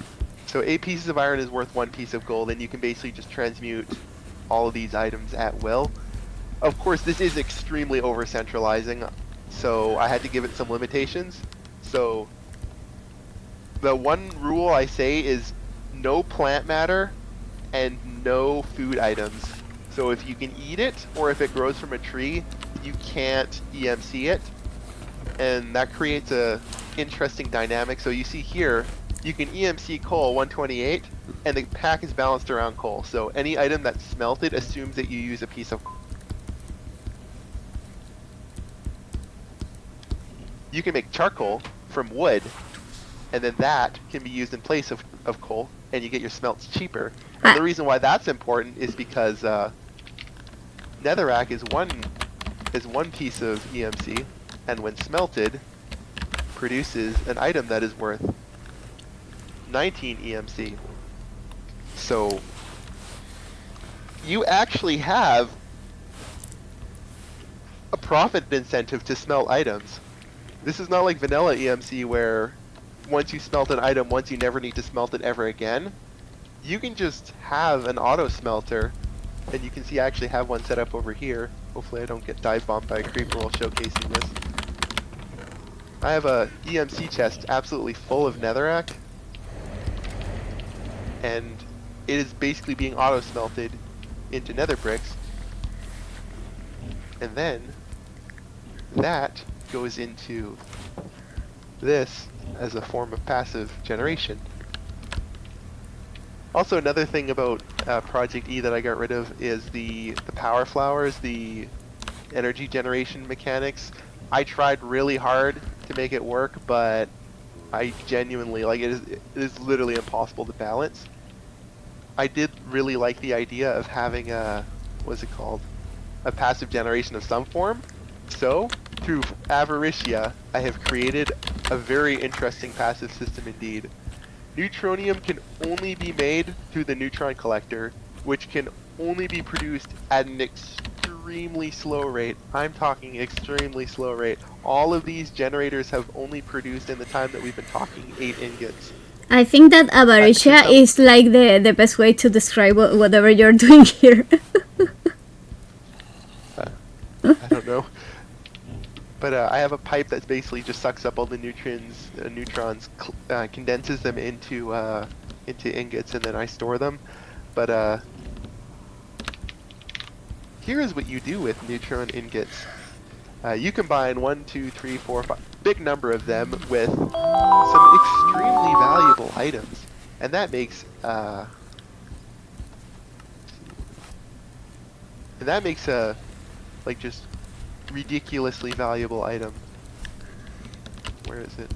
[SPEAKER 2] So 8 pieces of iron is worth 1 piece of gold, and you can basically just transmute all of these items at will. Of course, this is extremely over-centralizing, so I had to give it some limitations. So the one rule I say is no plant matter and no food items. So if you can eat it, or if it grows from a tree, you can't EMC it, and that creates a interesting dynamic. So you see here, you can EMC coal 128, and the pack is balanced around coal. So any item that's smelted assumes that you use a piece of coal. You can make charcoal from wood, and then that can be used in place of coal, and you get your smelts cheaper. And the reason why that's important is because netherrack is one piece of EMC, and when smelted, produces an item that is worth 19 EMC. So you actually have a profit incentive to smelt items. This is not like vanilla EMC where once you smelt an item once, you never need to smelt it ever again. You can just have an auto smelter, and you can see I actually have one set up over here. Hopefully I don't get dive bombed by a creeper while showcasing this. I have a EMC chest absolutely full of netherrack, and it is basically being auto smelted into nether bricks, and then that goes into this as a form of passive generation. Also, another thing about Project E that I got rid of is the power flowers, the energy generation mechanics. I tried really hard to make it work, but I genuinely, like, it is literally impossible to balance. I did really like the idea of having a, what's it called? A passive generation of some form. So, through Avaricia, I have created a very interesting passive system indeed. Neutronium can only be made through the neutron collector, which can only be produced at an extremely slow rate. I'm talking extremely slow rate. All of these generators have only produced in the time that we've been talking 8 ingots.
[SPEAKER 1] I think that Avaricia is like the best way to describe whatever you're doing here.
[SPEAKER 2] I don't know. But I have a pipe that basically just sucks up all the neutrons, condenses them into ingots, and then I store them. But here is what you do with neutron ingots. You combine 1, 2, 3, 4, 5, big number of them with some extremely valuable items, and that makes a like just ridiculously valuable item. Where is it?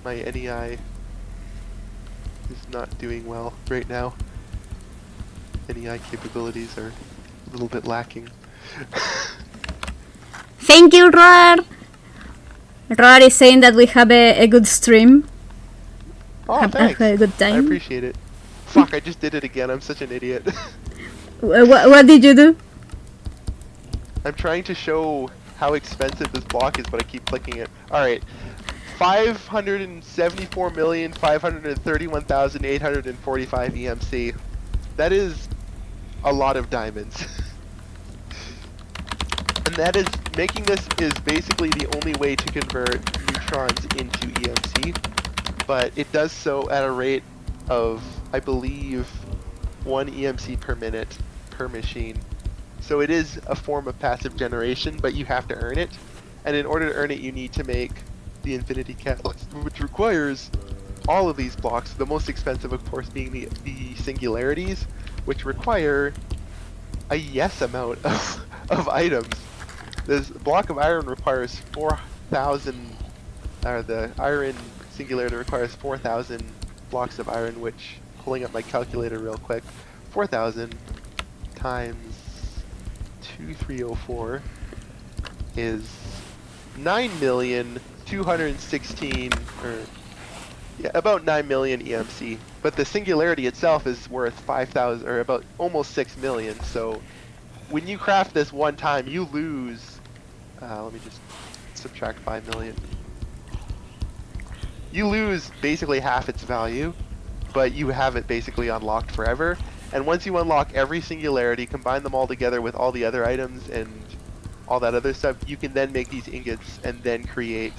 [SPEAKER 2] My NEI is not doing well right now. NEI capabilities are a little bit lacking.
[SPEAKER 1] Thank you, Roar! Roar is saying that we have a good stream.
[SPEAKER 2] Oh, thanks.
[SPEAKER 1] A good time.
[SPEAKER 2] I appreciate it. Fuck, I just did it again. I'm such an idiot.
[SPEAKER 1] What did you do?
[SPEAKER 2] I'm trying to show how expensive this block is, but I keep clicking it. Alright. 574,531,845 EMC. That is a lot of diamonds. And that is, making this is basically the only way to convert neutrons into EMC, but it does so at a rate of, I believe, 1 EMC per minute per machine. So it is a form of passive generation, but you have to earn it. And in order to earn it, you need to make the Infinity Catalyst, which requires all of these blocks, the most expensive of course being the singularities, which require a yes amount of items. This block of iron requires 4,000, or the iron singularity requires 4,000 blocks of iron, which, pulling up my calculator real quick, 4,000 times 2304 is 9,216,000, or yeah, about 9 million EMC. But the singularity itself is worth 5,000, or about almost 6 million. So when you craft this one time, you lose. Let me just subtract 5 million. You lose basically half its value, but you have it basically unlocked forever. And once you unlock every singularity, combine them all together with all the other items and all that other stuff, you can then make these ingots and then create,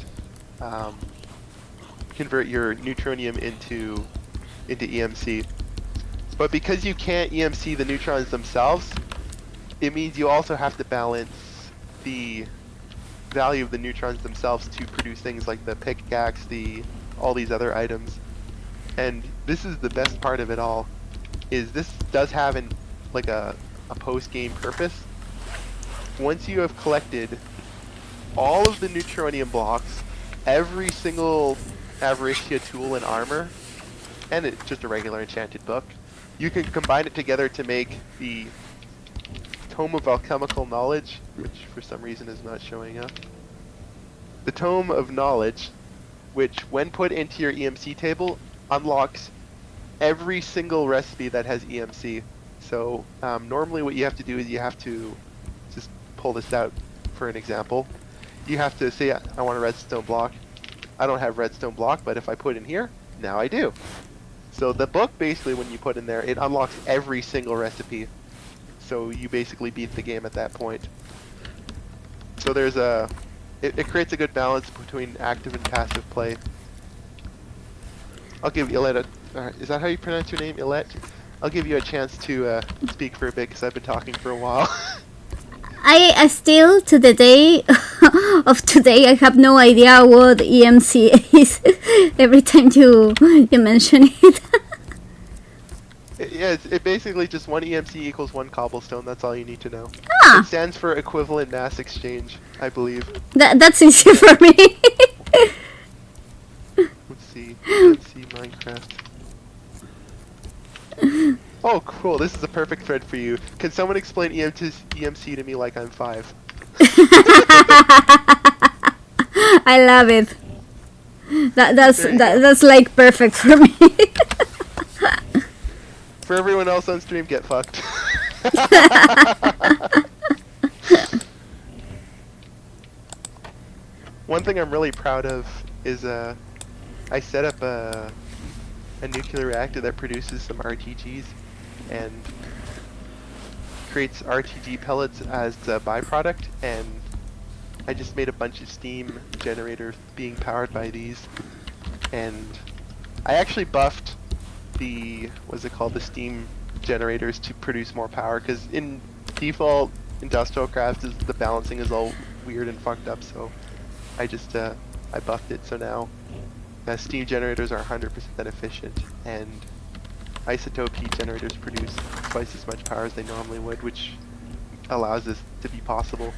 [SPEAKER 2] convert your neutronium into EMC. But because you can't EMC the neutrons themselves, it means you also have to balance the value of the neutrons themselves to produce things like the pickaxe, all these other items. And this is the best part of it all, is this does have a post-game purpose. Once you have collected all of the neutronium blocks, every single Avaricia tool and armor, and it's just a regular enchanted book, you can combine it together to make the Tome of Alchemical Knowledge, which for some reason is not showing up. The Tome of Knowledge, which when put into your EMC table, unlocks every single recipe that has EMC. So normally what you have to do is you have to just pull this out for an example. You have to say, I want a redstone block. I don't have redstone block, but if I put in here, now I do. So the book, basically, when you put in there, it unlocks every single recipe. So you basically beat the game at that point. So there's it creates a good balance between active and passive play. I'll give Ilette is that how you pronounce your name, Ilette? I'll give you a chance to speak for a bit, because I've been talking for a while.
[SPEAKER 1] I still, to the day of today, I have no idea what EMC is. Every time you mention it.
[SPEAKER 2] Yeah, it basically just one EMC equals one cobblestone. That's all you need to know.
[SPEAKER 1] Ah,
[SPEAKER 2] It stands for equivalent mass exchange, I believe.
[SPEAKER 1] that's easy for me.
[SPEAKER 2] Let's see. EMC Minecraft. Oh, cool. This is a perfect thread for you. Can someone explain EMC to me like I'm 5?
[SPEAKER 1] I love it. That's
[SPEAKER 2] There you go.
[SPEAKER 1] that's like perfect for me.
[SPEAKER 2] For everyone else on stream, get fucked. One thing I'm really proud of is I set up a nuclear reactor that produces some RTGs and creates RTG pellets as a byproduct, and I just made a bunch of steam generators being powered by these, and I actually buffed the the steam generators to produce more power, because in default industrial craft the balancing is all weird and fucked up, so I just I buffed it, so now steam generators are 100% efficient, and isotope heat generators produce twice as much power as they normally would, which allows this to be possible.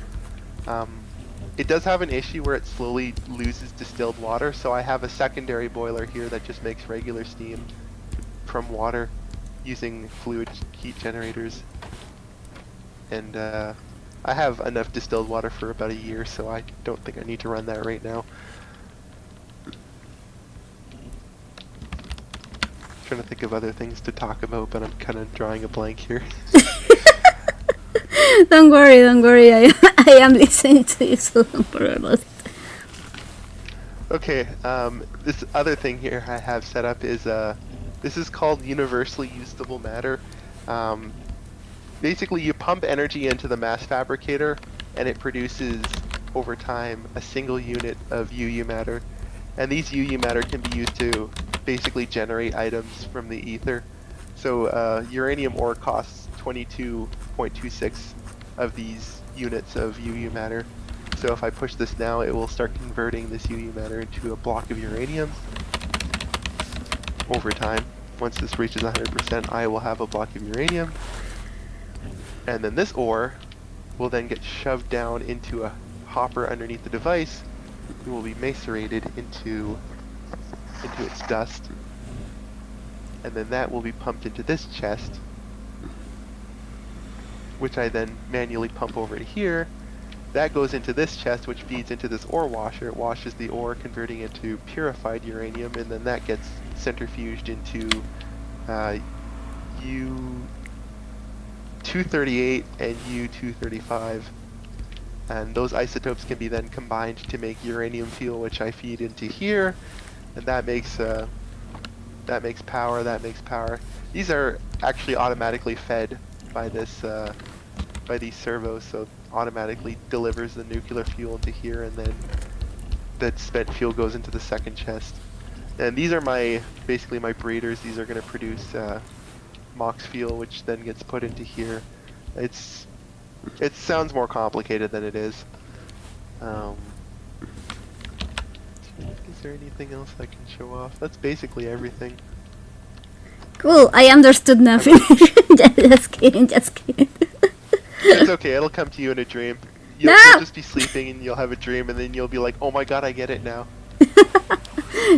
[SPEAKER 2] It does have an issue where it slowly loses distilled water, so I have a secondary boiler here that just makes regular steam from water using fluid heat generators, and I have enough distilled water for about a year, so I don't think I need to run that right now. Trying to think of other things to talk about, but I'm kind of drawing a blank here.
[SPEAKER 1] Don't worry. I am listening to you, so don't worry about it.
[SPEAKER 2] Okay, this other thing here I have set up is this is called universally usable matter. Basically, you pump energy into the mass fabricator, and it produces over time a single unit of UU matter, and these UU matter can be used to basically generate items from the ether. So uranium ore costs 22.26 of these units of UU matter. So if I push this now, it will start converting this UU matter into a block of uranium. Over time, once this reaches 100%, I will have a block of uranium. And then this ore will then get shoved down into a hopper underneath the device. It will be macerated into its dust. And then that will be pumped into this chest, which I then manually pump over to here. That goes into this chest, which feeds into this ore washer. It washes the ore, converting it to purified uranium, and then that gets centrifuged into U-238 and U-235. And those isotopes can be then combined to make uranium fuel, which I feed into here, and that makes power. These are actually automatically fed by this by these servos, so automatically delivers the nuclear fuel into here, and then that spent fuel goes into the second chest. And these are basically my breeders. These are going to produce MOX fuel, which then gets put into here. It sounds more complicated than it is. Is there anything else I can show off? That's basically everything.
[SPEAKER 1] Cool, I understood nothing. just kidding.
[SPEAKER 2] It's okay, it'll come to you in a dream. You'll just be sleeping and you'll have a dream, and then you'll be like, oh my god, I get it now.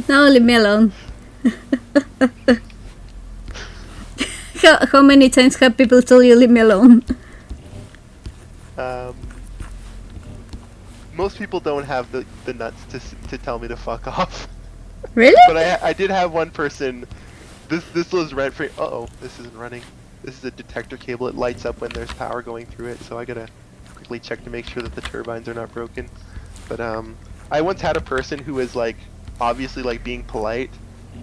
[SPEAKER 1] No, leave me alone. How many times have people told you leave me alone?
[SPEAKER 2] Most people don't have the nuts to tell me to fuck off.
[SPEAKER 1] Really?
[SPEAKER 2] But I did have one person. This was rent free. Uh-oh, this isn't running. This is a detector cable. It lights up when there's power going through it, so I gotta quickly check to make sure that the turbines are not broken. But I once had a person who was like obviously like being polite.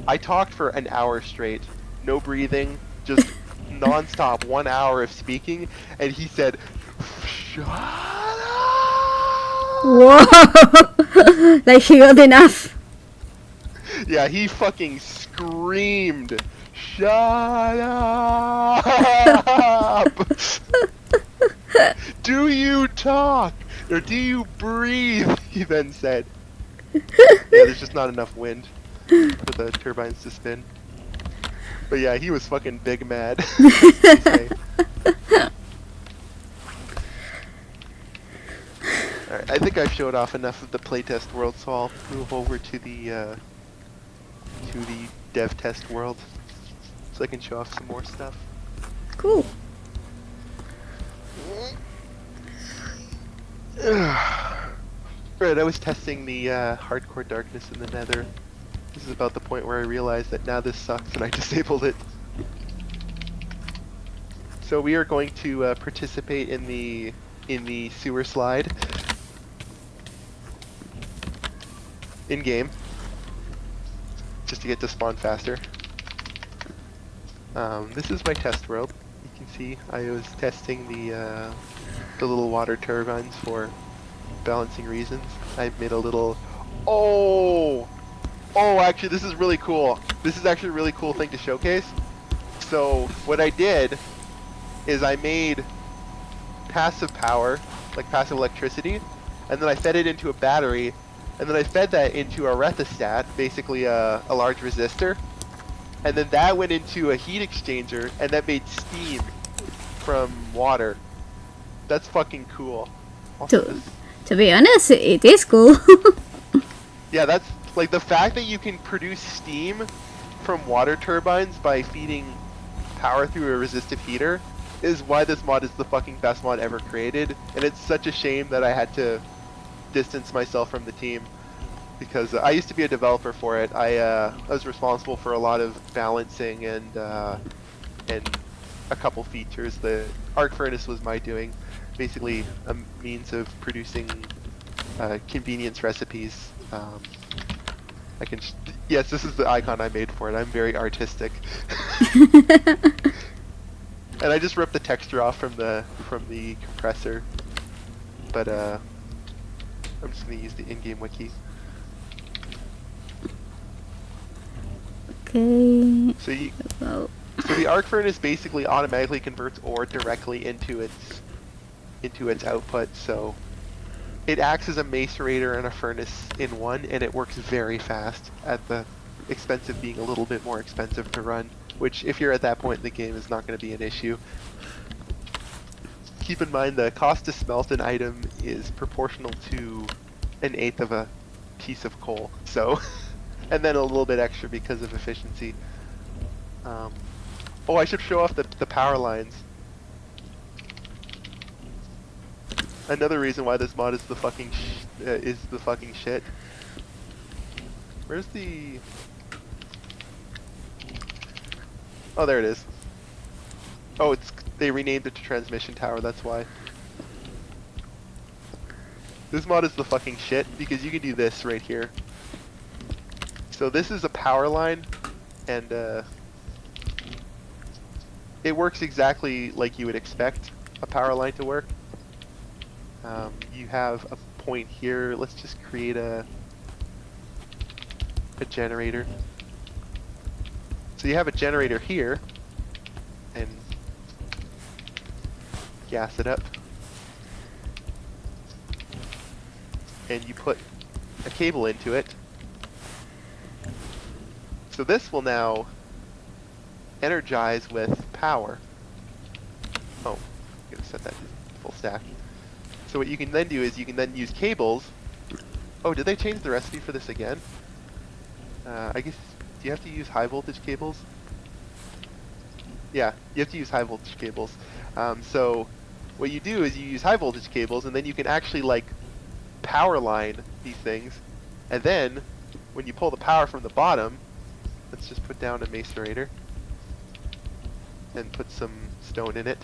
[SPEAKER 2] I talked for an hour straight, no breathing, just non-stop, 1 hour of speaking, and he said, "Shut up!"
[SPEAKER 1] Whoa! Like he got enough.
[SPEAKER 2] Yeah, he fucking screamed, "Shut up!" Do you talk? Or do you breathe? He then said. Yeah, there's just not enough wind for the turbines to spin. But yeah, he was fucking big mad. Alright, I think I've showed off enough of the playtest world, so I'll move over to the dev test world, so I can show off some more stuff.
[SPEAKER 1] Cool.
[SPEAKER 2] Right, I was testing the hardcore darkness in the nether. This is about the point where I realized that now this sucks and I disabled it. So we are going to participate in the sewer slide in game, just to get to spawn faster. This is my test world. You can see I was testing the little water turbines for balancing reasons. I've made a little. Oh, actually, this is really cool. This is actually a really cool thing to showcase. So what I did is I made passive power, like passive electricity, and then I fed it into a battery, and then I fed that into a rethostat, basically a large resistor, and then that went into a heat exchanger, and that made steam from water. That's fucking cool.
[SPEAKER 1] To be honest, it is cool.
[SPEAKER 2] Yeah, that's like the fact that you can produce steam from water turbines by feeding power through a resistive heater is why this mod is the fucking best mod ever created, and it's such a shame that I had to distance myself from the team, because I used to be a developer for it. I was responsible for a lot of balancing and a couple features. The arc furnace was my doing, basically a means of producing convenience recipes. Yes, this is the icon I made for it. I'm very artistic. And I just ripped the texture off from the compressor, but I'm just gonna use the in-game wiki.
[SPEAKER 1] Okay.
[SPEAKER 2] So the arc furnace basically automatically converts ore directly into its output. So it acts as a macerator and a furnace in one, and it works very fast at the expense of being a little bit more expensive to run, which if you're at that point in the game is not going to be an issue. Keep in mind the cost to smelt an item is proportional to 1/8 of a piece of coal, so and then a little bit extra because of efficiency. Oh, I should show off the power lines. Another reason why this mod is the fucking shit. Where's the? Oh, there it is. Oh, they renamed it to transmission tower. That's why. This mod is the fucking shit because you can do this right here. So this is a power line, and it works exactly like you would expect a power line to work. You have a point here. Let's just create a generator. So you have a generator here, and gas it up, and you put a cable into it. So this will now energize with power. Oh, I'm gonna set that to full stack. So what you can then do is you can then use cables. Oh, did they change the recipe for this again? I guess, do you have to use high voltage cables? Yeah, you have to use high voltage cables. So what you do is you use high voltage cables, and then you can actually like power line these things, and then when you pull the power from the bottom, let's just put down a macerator and put some stone in it.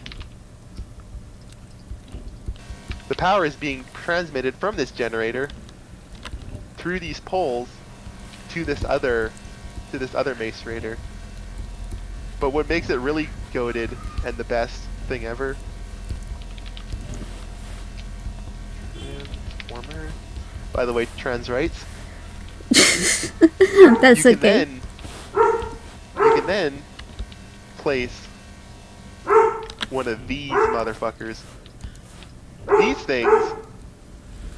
[SPEAKER 2] The power is being transmitted from this generator through these poles to this other macerator. But what makes it really goated and the best thing ever, transformer. By the way, trans rights.
[SPEAKER 1] That's
[SPEAKER 2] you
[SPEAKER 1] okay.
[SPEAKER 2] You can then place one of these motherfuckers these things.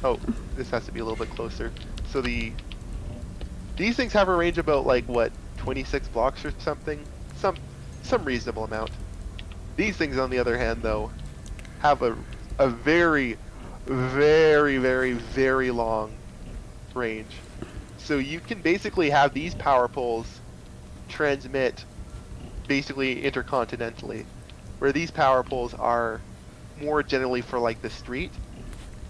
[SPEAKER 2] Oh, this has to be a little bit closer. So these things have a range about like what 26 blocks or something, some reasonable amount. These things, on the other hand, though, have a very, very, very, very long range. So you can basically have these power poles transmit basically intercontinentally, where these power poles are more generally for like the street,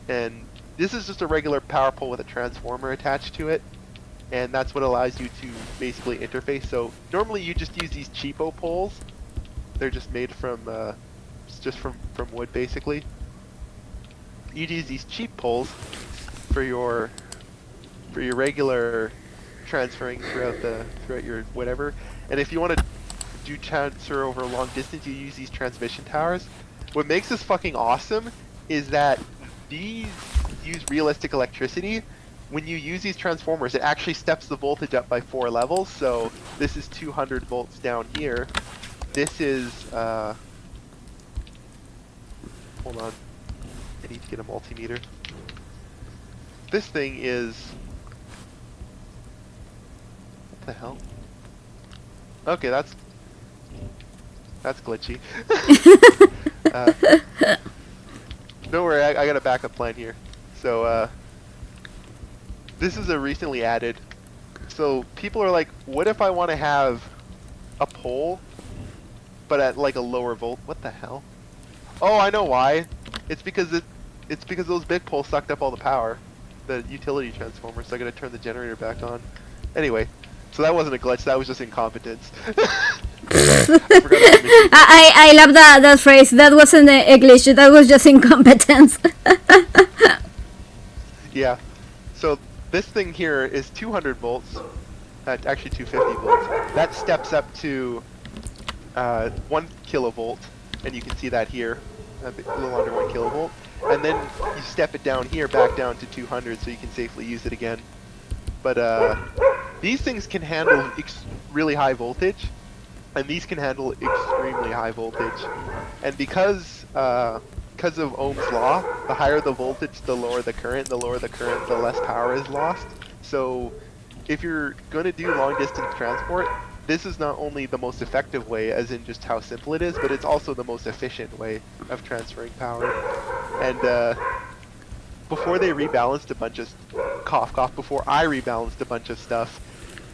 [SPEAKER 2] and this is just a regular power pole with a transformer attached to it, and that's what allows you to basically interface. So normally you just use these cheapo poles. They're just made from from wood basically. You'd use these cheap poles for your regular transferring throughout your whatever. And if you want to do transfer over a long distance, you use these transmission towers. What makes this fucking awesome is that these use realistic electricity. When you use these transformers, it actually steps the voltage up by 4 levels. So this is 200 volts down here. This is hold on, I need to get a multimeter. This thing is, what the hell? Okay, that's glitchy. Don't worry, I got a backup plan here. So this is a recently added. So people are like, what if I want to have a pole, but at like a lower volt? What the hell? Oh, I know why. It's because those big poles sucked up all the power, the utility transformer. So I got to turn the generator back on. Anyway, so that wasn't a glitch. That was just incompetence.
[SPEAKER 1] I love that phrase. That wasn't a glitch. That was just incompetence.
[SPEAKER 2] Yeah. So this thing here is 200 volts. Actually 250 volts. That steps up to 1 kilovolt, and you can see that here, a little under 1 kilovolt. And then you step it down here, back down to 200, so you can safely use it again. But these things can handle really high voltage, and these can handle extremely high voltage. And because of Ohm's law, the higher the voltage, the lower the current. The lower the current, the less power is lost. So if you're going to do long distance transport, this is not only the most effective way, as in just how simple it is, but it's also the most efficient way of transferring power. And before they rebalanced a bunch of before I rebalanced a bunch of stuff,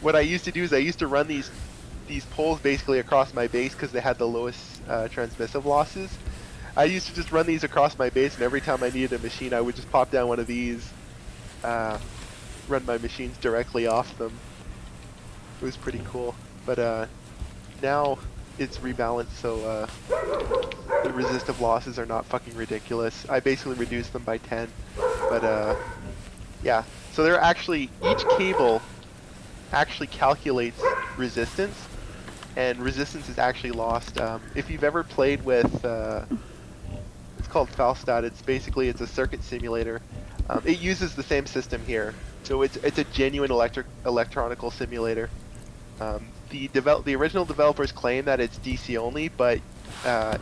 [SPEAKER 2] what I used to do is I used to run these poles basically across my base because they had the lowest transmissive losses. I used to just run these across my base, and every time I needed a machine, I would just pop down one of these, run my machines directly off them. It was pretty cool. But now it's rebalanced, so the resistive losses are not fucking ridiculous. I basically reduced them by 10. But yeah, so they're actually, each cable actually calculates resistance, and resistance is actually lost. If you've ever played with, it's called Falstad. It's a circuit simulator. It uses the same system here, so it's a genuine electronical simulator. The original developers claim that it's DC only, but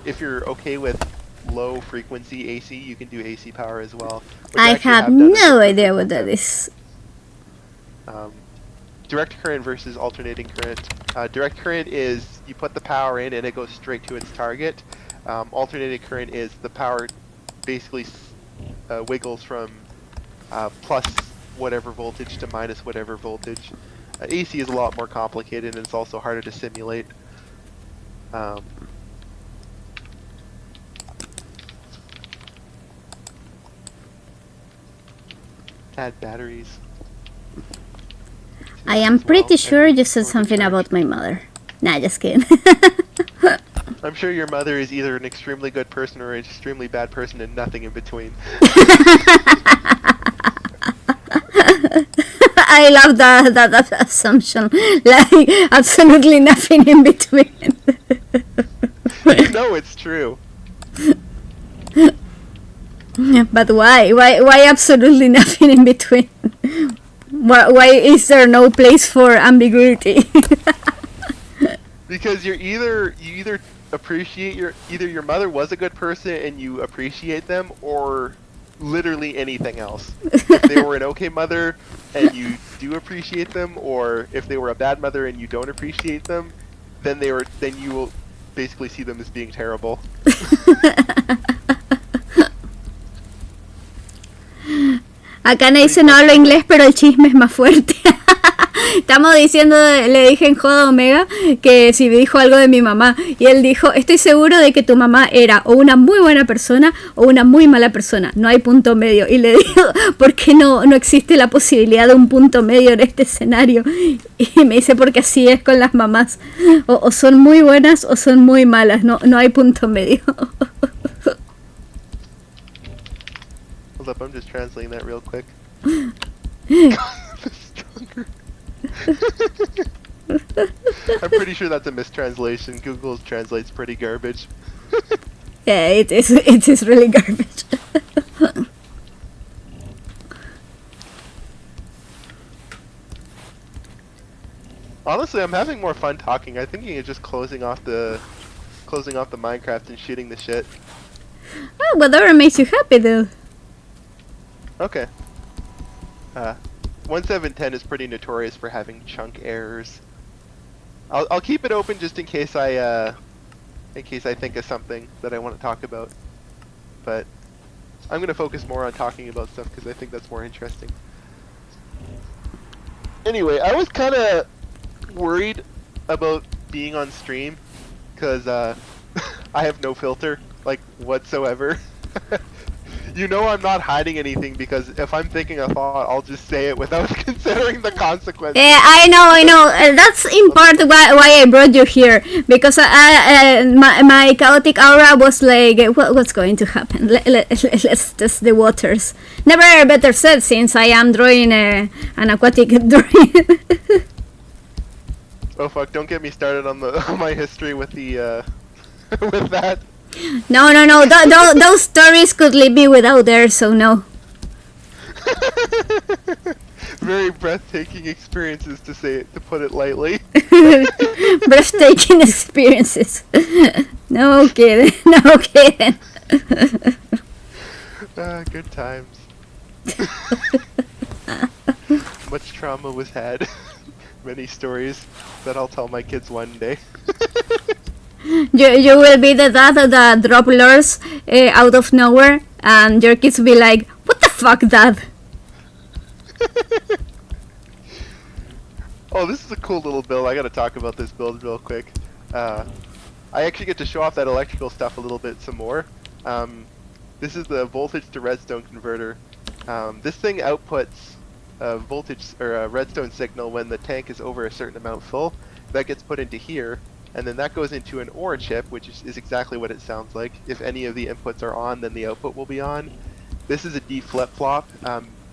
[SPEAKER 2] if you're okay with low frequency AC, you can do AC power as well.
[SPEAKER 1] I have no idea what that is.
[SPEAKER 2] Direct current versus alternating current. Direct current is you put the power in and it goes straight to its target. Alternating current is the power basically wiggles from plus whatever voltage to minus whatever voltage. AC is a lot more complicated, and it's also harder to simulate. Add batteries.
[SPEAKER 1] I am pretty sure you said something about my mother. Nah, just kidding.
[SPEAKER 2] I'm sure your mother is either an extremely good person or an extremely bad person and nothing in between.
[SPEAKER 1] I love that assumption. Like, absolutely nothing in between.
[SPEAKER 2] You know it's true.
[SPEAKER 1] But why? Why absolutely nothing in between? Why is there no place for ambiguity?
[SPEAKER 2] Because you either appreciate your mother was a good person and you appreciate them, or literally anything else. If they were an okay mother and you do appreciate them, or if they were a bad mother and you don't appreciate them, then you will basically see them as being terrible.
[SPEAKER 1] Acá Neise no habla inglés, pero el chisme es más fuerte. Estamos diciendo, le dije en Joda Omega que si dijo algo de mi mamá, y él dijo, estoy seguro de que tu mamá era o una muy buena persona o una muy mala persona, no hay punto medio. Y le digo, ¿por qué no existe la posibilidad de un punto medio en este escenario? Y me dice, porque así es con las mamás, o son muy buenas o son muy malas, no hay punto medio.
[SPEAKER 2] Hold up, I'm just translating that real quick. Stronger. I'm pretty sure that's a mistranslation. Google translates pretty garbage.
[SPEAKER 1] Yeah, it is really garbage.
[SPEAKER 2] Honestly, I'm having more fun talking. I'm thinking of just closing off the Minecraft and shooting the shit.
[SPEAKER 1] Oh, whatever makes you happy, though.
[SPEAKER 2] Okay. 1710 is pretty notorious for having chunk errors. I'll keep it open just in case I think of something that I want to talk about. But I'm gonna focus more on talking about stuff because I think that's more interesting. Anyway, I was kind of worried about being on stream because I have no filter, like, whatsoever. You know I'm not hiding anything because if I'm thinking a thought, I'll just say it without considering the consequences.
[SPEAKER 1] Yeah, I know. That's in part why I brought you here, because my chaotic aura was like, what's going to happen? Let's test the waters. Never better said, since I am drawing an aquatic drawing.
[SPEAKER 2] Oh fuck! Don't get me started on my history with the with that.
[SPEAKER 1] No. Those stories could leave me without air, so no.
[SPEAKER 2] Very breathtaking experiences, to put it lightly.
[SPEAKER 1] Breathtaking experiences. No kidding.
[SPEAKER 2] Good times. Much trauma was had. Many stories that I'll tell my kids one day.
[SPEAKER 1] You will be the dad that drop lures out of nowhere, and your kids will be like, "What the fuck, Dad?"
[SPEAKER 2] Oh, this is a cool little build. I gotta talk about this build real quick. I actually get to show off that electrical stuff a little bit some more. This is the voltage to redstone converter. This thing outputs a voltage or a redstone signal when the tank is over a certain amount full. That gets put into here. And then that goes into an OR chip, which is exactly what it sounds like. If any of the inputs are on, then the output will be on. This is a D flip-flop.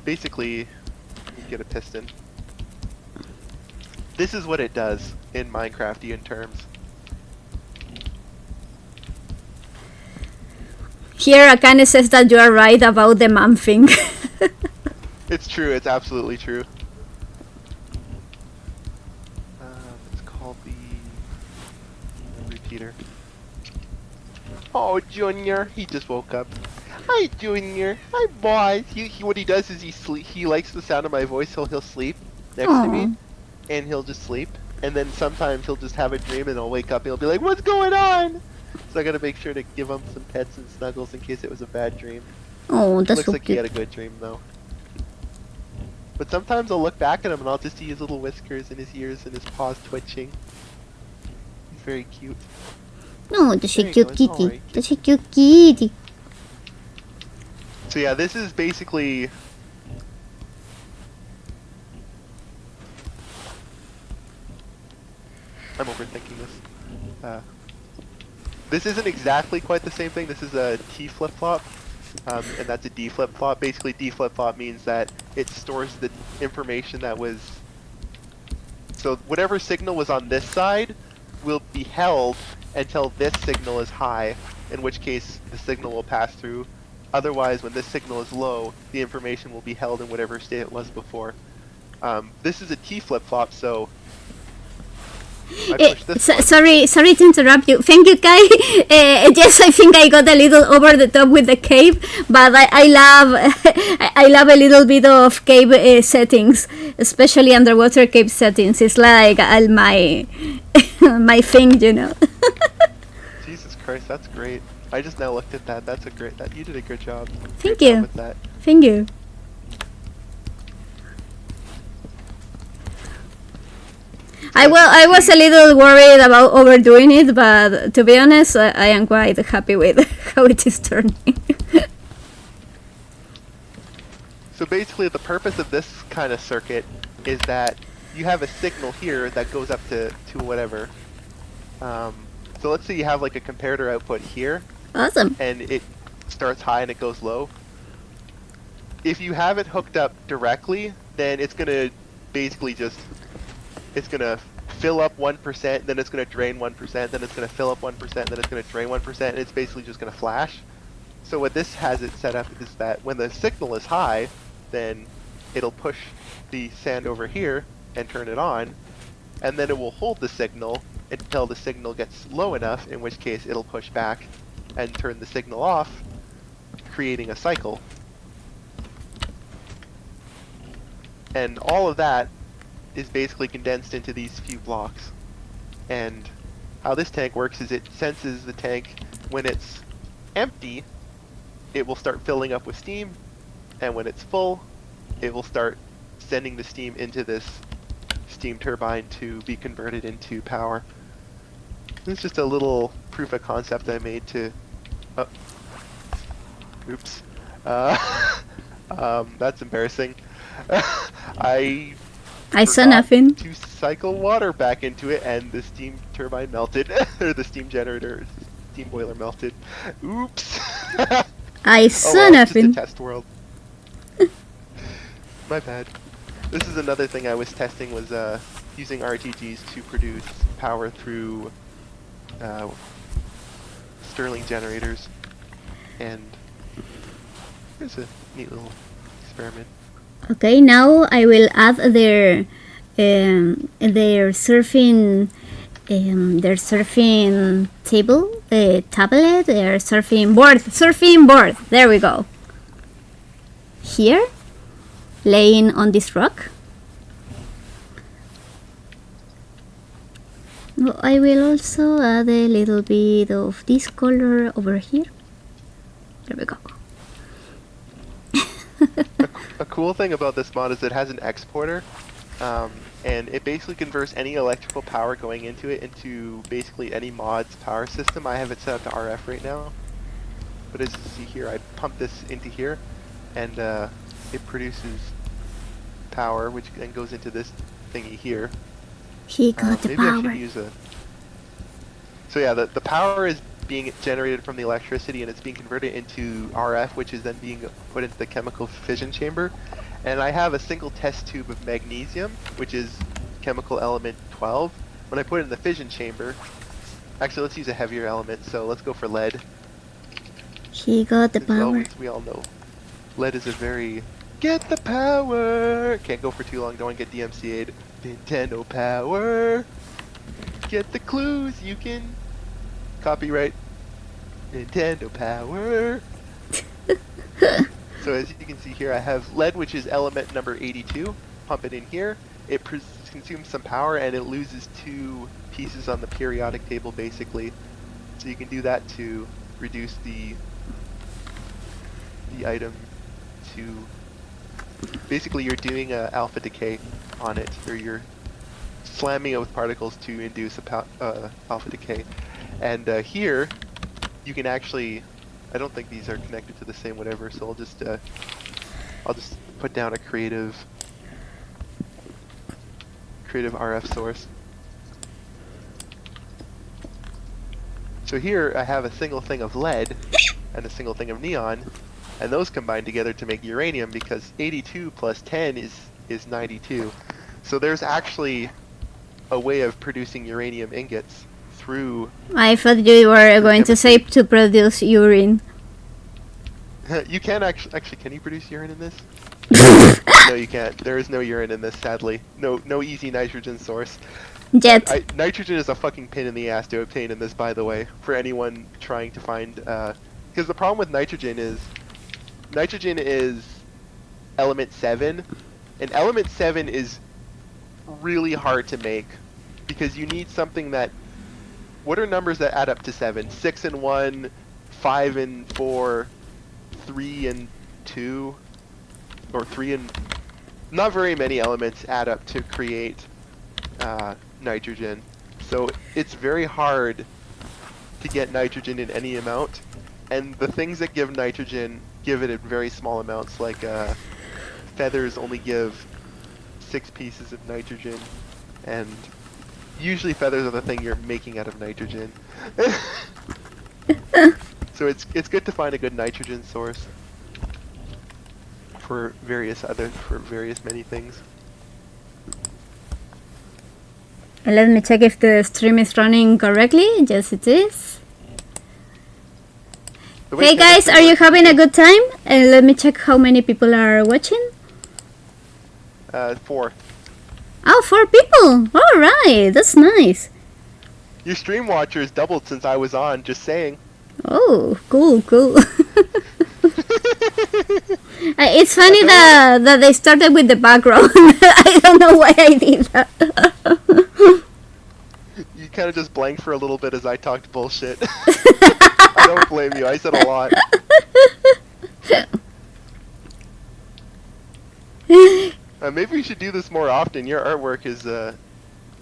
[SPEAKER 2] Basically, you get a piston. This is what it does in Minecraftian terms.
[SPEAKER 1] Here, Akane says that you are right about the mom thing.
[SPEAKER 2] It's true. It's absolutely true. It's called the repeater. Oh, Junior, he just woke up. Hi, Junior. Hi, boys. What he does is he likes the sound of my voice, so he'll sleep next to me, and he'll just sleep. And then sometimes he'll just have a dream, and he'll wake up, and he'll be like, "What's going on?" So I gotta make sure to give him some pets and snuggles in case it was a bad dream.
[SPEAKER 1] Oh, that's
[SPEAKER 2] Looks
[SPEAKER 1] so
[SPEAKER 2] like
[SPEAKER 1] cute.
[SPEAKER 2] he had a good dream though. But sometimes I'll look back at him and I'll just see his little whiskers and his ears and his paws twitching. He's very cute.
[SPEAKER 1] No, that's a
[SPEAKER 2] There you
[SPEAKER 1] cute
[SPEAKER 2] go, it's
[SPEAKER 1] kitty.
[SPEAKER 2] alright,
[SPEAKER 1] That's a cute kitty.
[SPEAKER 2] So yeah, this is basically... I'm overthinking this. This isn't exactly quite the same thing. This is a T flip-flop, and that's a D flip-flop. Basically, D flip-flop means that it stores the information that was... So whatever signal was on this side will be held until this signal is high, in which case the signal will pass through. Otherwise, when this signal is low, the information will be held in whatever state it was before. This is a T flip-flop, so I push this one.
[SPEAKER 1] Sorry to interrupt you. Thank you, Kai. Yes, I think I got a little over the top with the cave, but I love I love a little bit of cave settings, especially underwater cave settings. It's like my my thing, you know.
[SPEAKER 2] Jesus Christ, that's great. I just now looked at that. That's a great. That you did a good job.
[SPEAKER 1] Thank
[SPEAKER 2] Great job
[SPEAKER 1] you.
[SPEAKER 2] with that.
[SPEAKER 1] Thank you. I was a little worried about overdoing it, but to be honest, I am quite happy with how it is turning.
[SPEAKER 2] So basically, the purpose of this kind of circuit is that you have a signal here that goes up to whatever. So let's say you have like a comparator output here,
[SPEAKER 1] Awesome.
[SPEAKER 2] and it starts high and it goes low. If you have it hooked up directly, then it's gonna basically just, it's gonna fill up 1%, then it's gonna drain 1%, then it's gonna fill up 1%, then it's gonna drain 1%, and it's basically just gonna flash. So what this has it set up is that when the signal is high, then it'll push the sand over here and turn it on, and then it will hold the signal until the signal gets low enough, in which case it'll push back and turn the signal off, creating a cycle. And all of that is basically condensed into these few blocks. And how this tank works is it senses the tank when it's empty, it will start filling up with steam, and when it's full, it will start sending the steam into this steam turbine to be converted into power. This is just a little proof of concept I made to... Oh. Oops. That's embarrassing. I
[SPEAKER 1] saw
[SPEAKER 2] forgot
[SPEAKER 1] nothing.
[SPEAKER 2] to cycle water back into it, and the steam turbine melted, or the steam generator, steam boiler melted. Oops.
[SPEAKER 1] I
[SPEAKER 2] Oh
[SPEAKER 1] saw
[SPEAKER 2] well, it's
[SPEAKER 1] nothing.
[SPEAKER 2] just a test world. My bad. This is another thing I was testing, was using RTGs to produce power through Stirling generators, and here's a neat little experiment.
[SPEAKER 1] Okay, now I will add their surfing table, tablet, their surfing board. There we go. Here, laying on this rock. Well, I will also add a little bit of this color over here. There we go.
[SPEAKER 2] A cool thing about this mod is it has an exporter, and it basically converts any electrical power going into it into basically any mod's power system. I have it set up to RF right now, but as you see here, I pump this into here, and it produces power, which then goes into this thingy here.
[SPEAKER 1] He got the
[SPEAKER 2] Maybe I
[SPEAKER 1] power.
[SPEAKER 2] should use a... So yeah, the power is being generated from the electricity, and it's being converted into RF, which is then being put into the chemical fission chamber. And I have a single test tube of magnesium, which is chemical element 12. When I put it in the fission chamber, actually let's use a heavier element, so let's go for lead.
[SPEAKER 1] He got the
[SPEAKER 2] As
[SPEAKER 1] power.
[SPEAKER 2] always, we all know lead is a very... Get the power! Can't go for too long, don't want to get DMCA'd. Nintendo Power! Get the clues, you can... Copyright. Nintendo Power! So as you can see here, I have lead, which is element number 82. Pump it in here. It consumes some power, and it loses 2 pieces on the periodic table, basically. So you can do that to reduce the item to... Basically, you're doing a alpha decay on it, or you're slamming it with particles to induce a alpha decay. And here, you can actually... I don't think these are connected to the same whatever, so I'll just put down a creative RF source. So here I have a single thing of lead and a single thing of neon, and those combine together to make uranium, because 82 plus 10 is 92. So there's actually a way of producing uranium ingots through...
[SPEAKER 1] I thought you were going to say to produce urine.
[SPEAKER 2] You can actually, can you produce urine in this? No, you can't. There is no urine in this, sadly. No easy nitrogen source.
[SPEAKER 1] Jet.
[SPEAKER 2] Nitrogen is a fucking pain in the ass to obtain in this, by the way, for anyone trying to find. Because the problem with nitrogen is element 7, and element 7 is really hard to make because you need something that. What are numbers that add up to 7? 6 and 1, 5 and 4, 3 and 2, or 3 and. Not very many elements add up to create nitrogen, so it's very hard to get nitrogen in any amount, and the things that give nitrogen give it in very small amounts, like feathers only give 6 pieces of nitrogen, and usually feathers are the thing you're making out of nitrogen. So it's good to find a good nitrogen source for various many things.
[SPEAKER 1] Let me check if the stream is running correctly. Yes, it is. Hey guys, are you having a good time? Let me check how many people are watching.
[SPEAKER 2] 4.
[SPEAKER 1] Oh, 4 people. All right, that's nice.
[SPEAKER 2] Your stream watchers doubled since I was on, just saying.
[SPEAKER 1] Oh, cool. It's funny that they started with the background. I don't know why I did that.
[SPEAKER 2] You kind of just blanked for a little bit as I talked bullshit. I don't blame you, I said a lot. Maybe we should do this more often. Your artwork is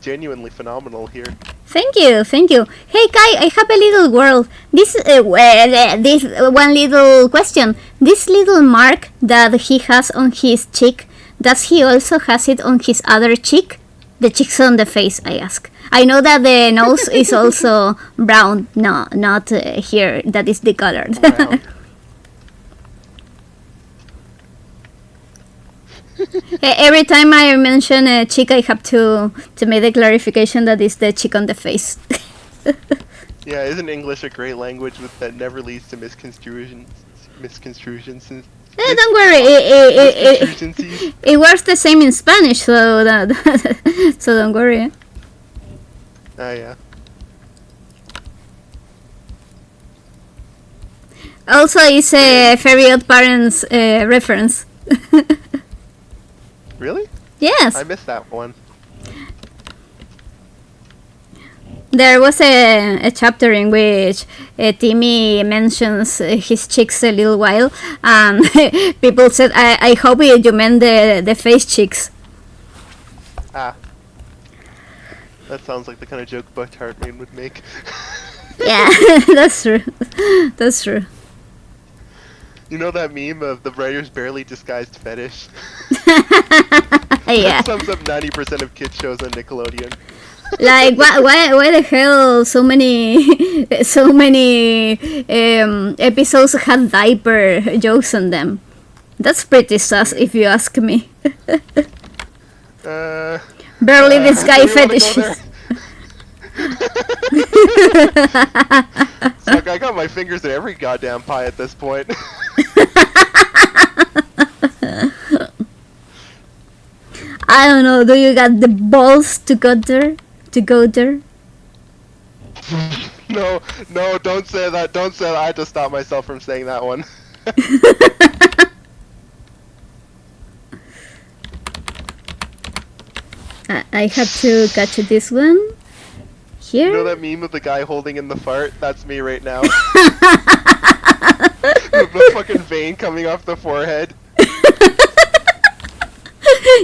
[SPEAKER 2] genuinely phenomenal here.
[SPEAKER 1] Thank you. Hey Kai, I have a little world. This one little question. This little mark that he has on his cheek, does he also has it on his other cheek? The cheeks on the face, I ask. I know that the nose is also brown. No, not here. That is decolored.
[SPEAKER 2] Wow.
[SPEAKER 1] Every time I mention a cheek, I have to make the clarification that is the cheek on the face.
[SPEAKER 2] Yeah, isn't English a great language that never leads to misconstrusions?
[SPEAKER 1] Don't worry, it works the same in Spanish, so so don't worry.
[SPEAKER 2] Yeah.
[SPEAKER 1] Also, it's a Fairy Odd Parents reference.
[SPEAKER 2] Really?
[SPEAKER 1] Yes.
[SPEAKER 2] I missed that one.
[SPEAKER 1] There was a chapter in which Timmy mentions his cheeks a little while, and people said, I hope you meant the face cheeks.
[SPEAKER 2] Ah. That sounds like the kind of joke Butch Hartman would make.
[SPEAKER 1] Yeah, that's true. That's true.
[SPEAKER 2] You know that meme of the writer's barely disguised fetish?
[SPEAKER 1] Yeah.
[SPEAKER 2] That sums up 90% of kids shows on Nickelodeon.
[SPEAKER 1] Like, why the hell so many episodes had diaper jokes on them? That's pretty sus, if you ask me. Barely this guy fetishes.
[SPEAKER 2] Look, I got my fingers in every goddamn pie at this point.
[SPEAKER 1] I don't know. Do you got the balls to go there?
[SPEAKER 2] No, don't say that. Don't say that. I had to stop myself from saying that one.
[SPEAKER 1] I have to catch this one. Here?
[SPEAKER 2] You know that meme of the guy holding in the fart? That's me right now. The fucking vein coming off the forehead.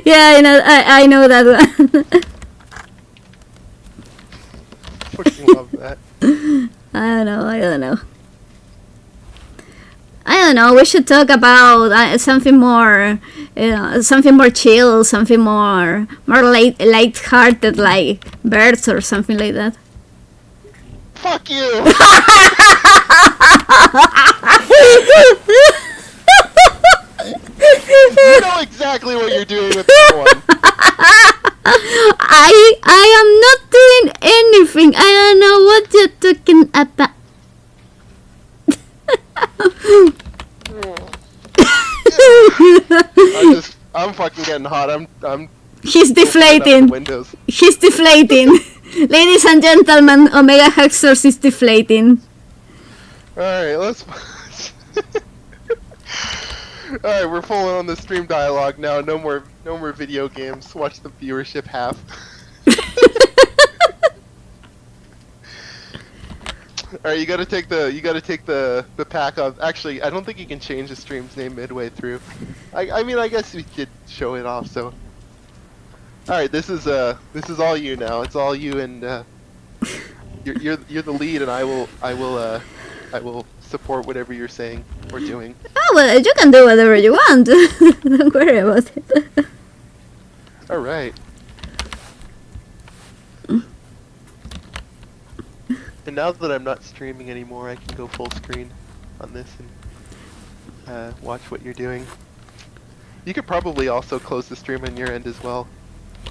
[SPEAKER 1] Yeah, I know that one.
[SPEAKER 2] Fucking love that.
[SPEAKER 1] I don't know. We should talk about something more chill, something more light-hearted, like birds or something like that.
[SPEAKER 2] Fuck you! You know exactly what you're doing with this one.
[SPEAKER 1] I am not doing anything. I don't know what you're talking about.
[SPEAKER 2] I'm fucking getting hot. I'm
[SPEAKER 1] He's
[SPEAKER 2] Open it up to
[SPEAKER 1] deflating.
[SPEAKER 2] Windows.
[SPEAKER 1] He's deflating. Ladies and gentlemen, Omega Hexers is deflating.
[SPEAKER 2] Alright, let's. Alright, we're full on the stream dialogue now. No more video games. Watch the viewership half. Alright, you gotta take the pack off. Actually, I don't think you can change the stream's name midway through. I mean, I guess we could show it off. So, alright, this is all you now. It's all you, and you're the lead, and I will support whatever you're saying or doing.
[SPEAKER 1] Oh, well, you can do whatever you want. Don't worry about it.
[SPEAKER 2] Alright. And now that I'm not streaming anymore, I can go full screen on this and watch what you're doing. You could probably also close the stream on your end as well.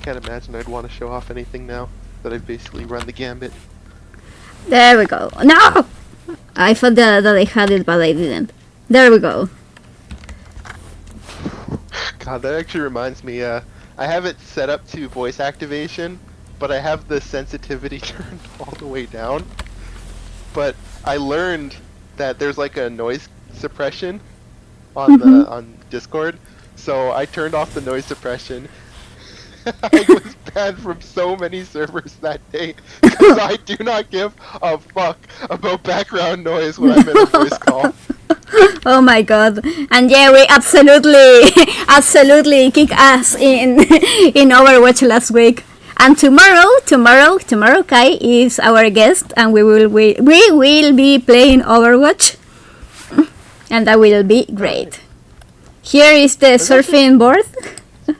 [SPEAKER 2] Can't imagine I'd want to show off anything now that I've basically run the gambit.
[SPEAKER 1] There we go. No! I thought that I had it, but I didn't. There we go.
[SPEAKER 2] God, that actually reminds me, I have it set up to voice activation, but I have the sensitivity turned all the way down. But I learned that there's like a noise suppression on on Discord, so I turned off the noise suppression. I was banned from so many servers that day because I do not give a fuck about background noise when I'm in a voice call.
[SPEAKER 1] Oh my god. And yeah, we absolutely kick ass in Overwatch last week. And tomorrow Kai is our guest, and we will be playing Overwatch. And that will be great. Here is the surfing board.
[SPEAKER 2] I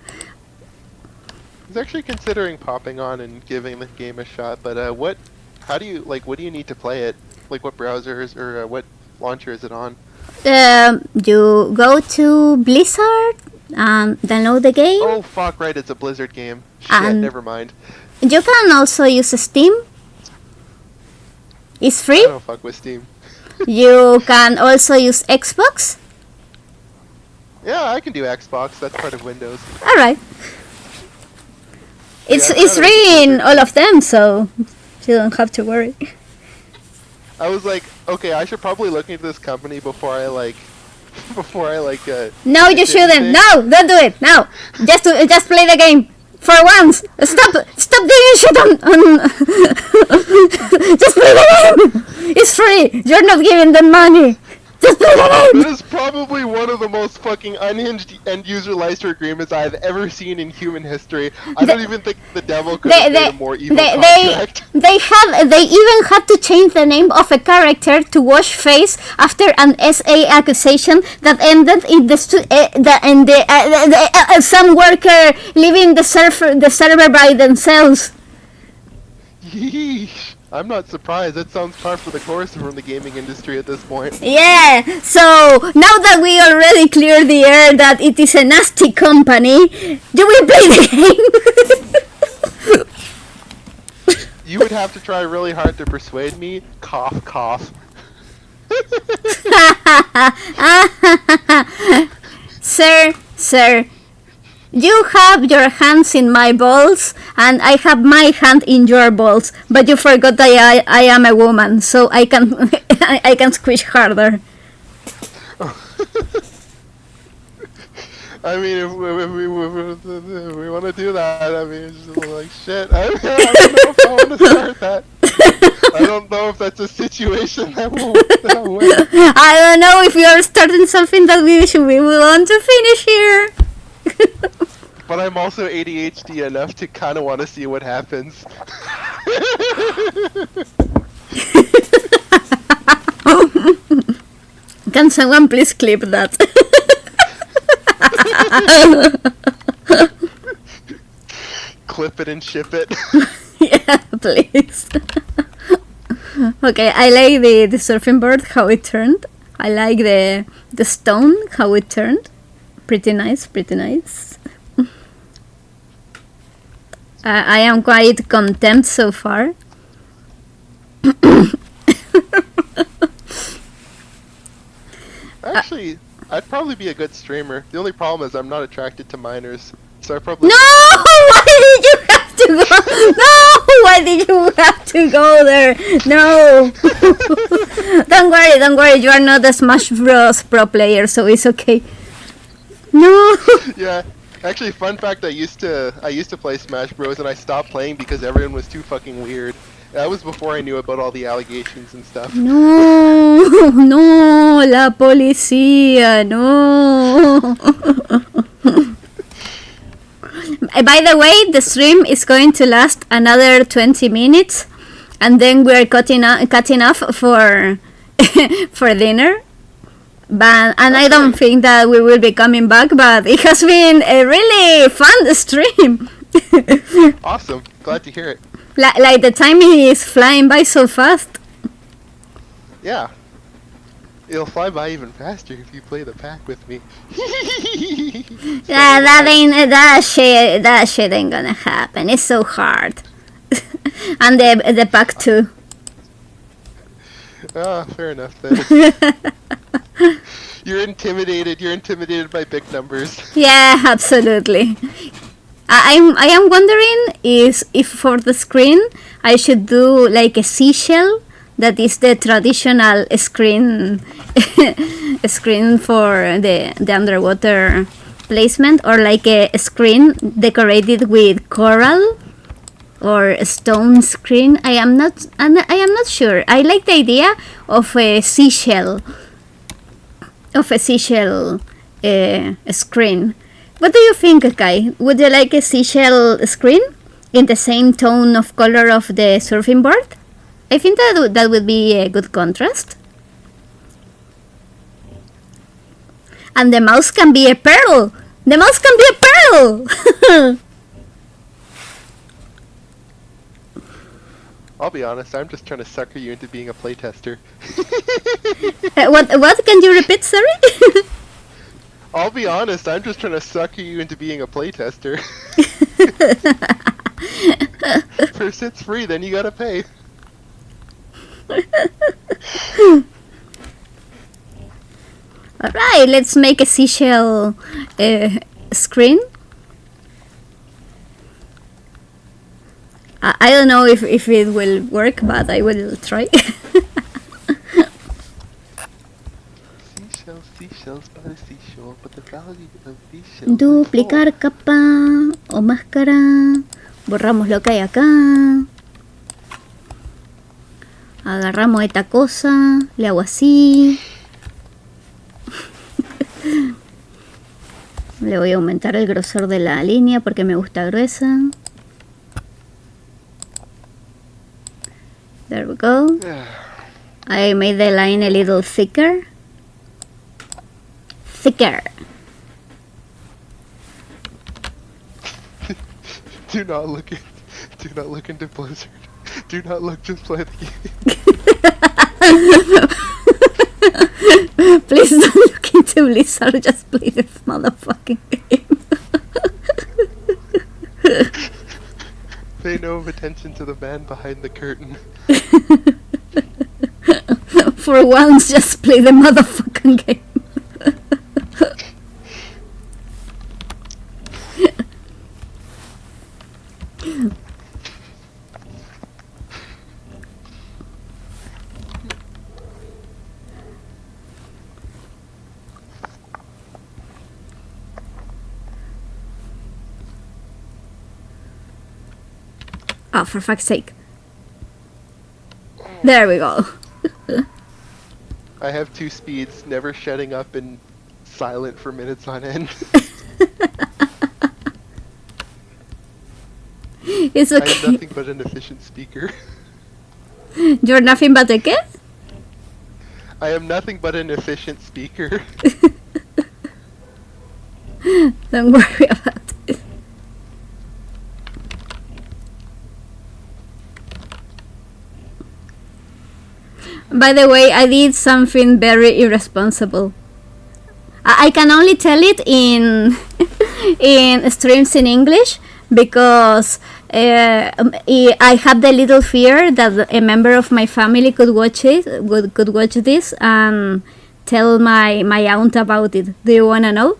[SPEAKER 2] was actually considering popping on and giving the game a shot, but what do you need to play it? Like what browsers or what launcher is it on?
[SPEAKER 1] You go to Blizzard and download the game.
[SPEAKER 2] Oh fuck, right, it's a Blizzard game. Shit, never mind.
[SPEAKER 1] You can also use Steam. It's free.
[SPEAKER 2] I don't fuck with Steam.
[SPEAKER 1] You can also use Xbox.
[SPEAKER 2] Yeah, I can do Xbox, that's part of Windows.
[SPEAKER 1] Alright. It's free in all of them, so you don't have to worry.
[SPEAKER 2] I was like, okay, I should probably look into this company before I
[SPEAKER 1] No, you shouldn't. No, don't do it. No, just play the game for once. Stop doing shit on. Just play the game. It's free. You're not giving them money. Just play the game.
[SPEAKER 2] This is probably one of the most fucking unhinged end-user license agreements I've ever seen in human history. I don't even think the devil could have made a more evil contract.
[SPEAKER 1] They even had to change the name of a character to wash face after an SA accusation that ended in some worker leaving the server by themselves.
[SPEAKER 2] Yeesh. I'm not surprised. That sounds par for the course from the gaming industry at this point.
[SPEAKER 1] Yeah, so now that we already cleared the air that it is a nasty company, do we play the game?
[SPEAKER 2] You would have to try really hard to persuade me. Cough, cough.
[SPEAKER 1] Sir, you have your hands in my balls, and I have my hand in your balls. But you forgot that I am a woman, so I can I can squish harder.
[SPEAKER 2] I mean, if we want to do that, I mean, it's just like shit. I don't know if I want to start that. I don't know if that's a situation that will win.
[SPEAKER 1] I don't know if you are starting something that we want to finish here.
[SPEAKER 2] But I'm also ADHD enough to kind of want to see what happens.
[SPEAKER 1] Can someone please clip that?
[SPEAKER 2] Clip it and ship it.
[SPEAKER 1] Yeah, please. Okay, I like the surfing board, how it turned. I like the stone, how it turned. Pretty nice, pretty nice. I am quite content so far.
[SPEAKER 2] Actually, I'd probably be a good streamer. The only problem is I'm not attracted to minors. so I probably...
[SPEAKER 1] No! Why did you have to go? No! Why did you have to go there? No! Don't worry. You are not a Smash Bros. Pro player, so it's okay. No!
[SPEAKER 2] Yeah. Actually, fun fact, I used to play Smash Bros. And I stopped playing because everyone was too fucking weird. That was before I knew about all the allegations and stuff.
[SPEAKER 1] No! No! La policía! No! By the way, the stream is going to last another 20 minutes, and then we're cutting off for for dinner. And I don't think that we will be coming back, but it has been a really fun stream.
[SPEAKER 2] Awesome. Glad to hear it.
[SPEAKER 1] Like the time is flying by so fast.
[SPEAKER 2] Yeah. It'll fly by even faster if you play the pack with me.
[SPEAKER 1] Yeah, that shit ain't gonna happen. It's so hard. And the pack too.
[SPEAKER 2] Ah, fair enough then. You're intimidated by big numbers.
[SPEAKER 1] Yeah, absolutely. I am wondering if for the screen I should do like a seashell, that is the traditional screen for the underwater placement, or like a screen decorated with coral or a stone screen. I am not sure. I like the idea of a seashell screen. What do you think, Kai? Would you like a seashell screen in the same tone of color of the surfing board? I think that would be a good contrast. And the mouse can be a pearl. The mouse can be a pearl.
[SPEAKER 2] I'll be honest, I'm just trying to sucker you into being a playtester.
[SPEAKER 1] What? Can you repeat, sorry?
[SPEAKER 2] I'll be honest, I'm just trying to sucker you into being a playtester. First it's free, then you gotta pay.
[SPEAKER 1] Alright, let's make a seashell screen. I don't know if it will work, but I will try.
[SPEAKER 2] Seashells by the seashore, but the value of these shells
[SPEAKER 1] Duplicar capa o máscara. Borramos lo que hay acá. Agarramos esta cosa, le hago así. Le voy a aumentar el grosor de la línea porque me gusta gruesa. There we go. I made the line a little thicker.
[SPEAKER 2] Do not look into Blizzard. Do not look, just play the game.
[SPEAKER 1] Please don't look into Blizzard, just play the motherfucking game.
[SPEAKER 2] Pay no attention to the man behind the curtain.
[SPEAKER 1] For once, just play the motherfucking game. Oh, for fuck's sake. There we go.
[SPEAKER 2] I have 2 speeds, never shutting up and silent for minutes on end.
[SPEAKER 1] It's okay.
[SPEAKER 2] I am nothing but an efficient speaker.
[SPEAKER 1] You're nothing but a ¿qué?
[SPEAKER 2] I am nothing but an efficient speaker.
[SPEAKER 1] Don't worry about it. By the way, I did something very irresponsible. I can only tell it in in streams in English because I have the little fear that a member of my family could watch it, could watch this and tell my aunt about it. Do you wanna know?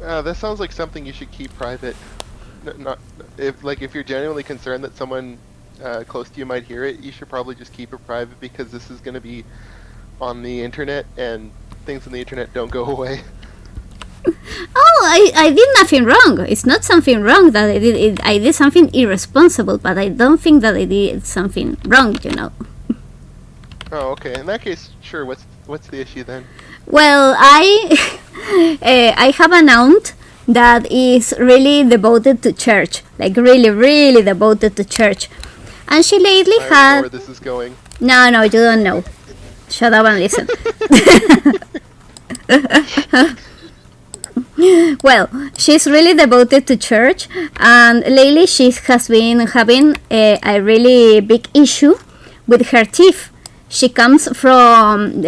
[SPEAKER 2] That sounds like something you should keep private. Not if you're genuinely concerned that someone close to you might hear it, you should probably just keep it private because this is going to be on the internet and things on the internet don't go away.
[SPEAKER 1] Oh, I did nothing wrong. It's not something wrong that I did. I did something irresponsible, but I don't think that I did something wrong, you know.
[SPEAKER 2] Oh, okay. In that case, sure. What's the issue then?
[SPEAKER 1] Well, I have an aunt that is really devoted to church, like really, really devoted to church, and she lately
[SPEAKER 2] I already know
[SPEAKER 1] had.
[SPEAKER 2] where this is going.
[SPEAKER 1] No, you don't know. Shut up and listen. Well, she's really devoted to church, and lately she has been having a really big issue with her teeth. She comes from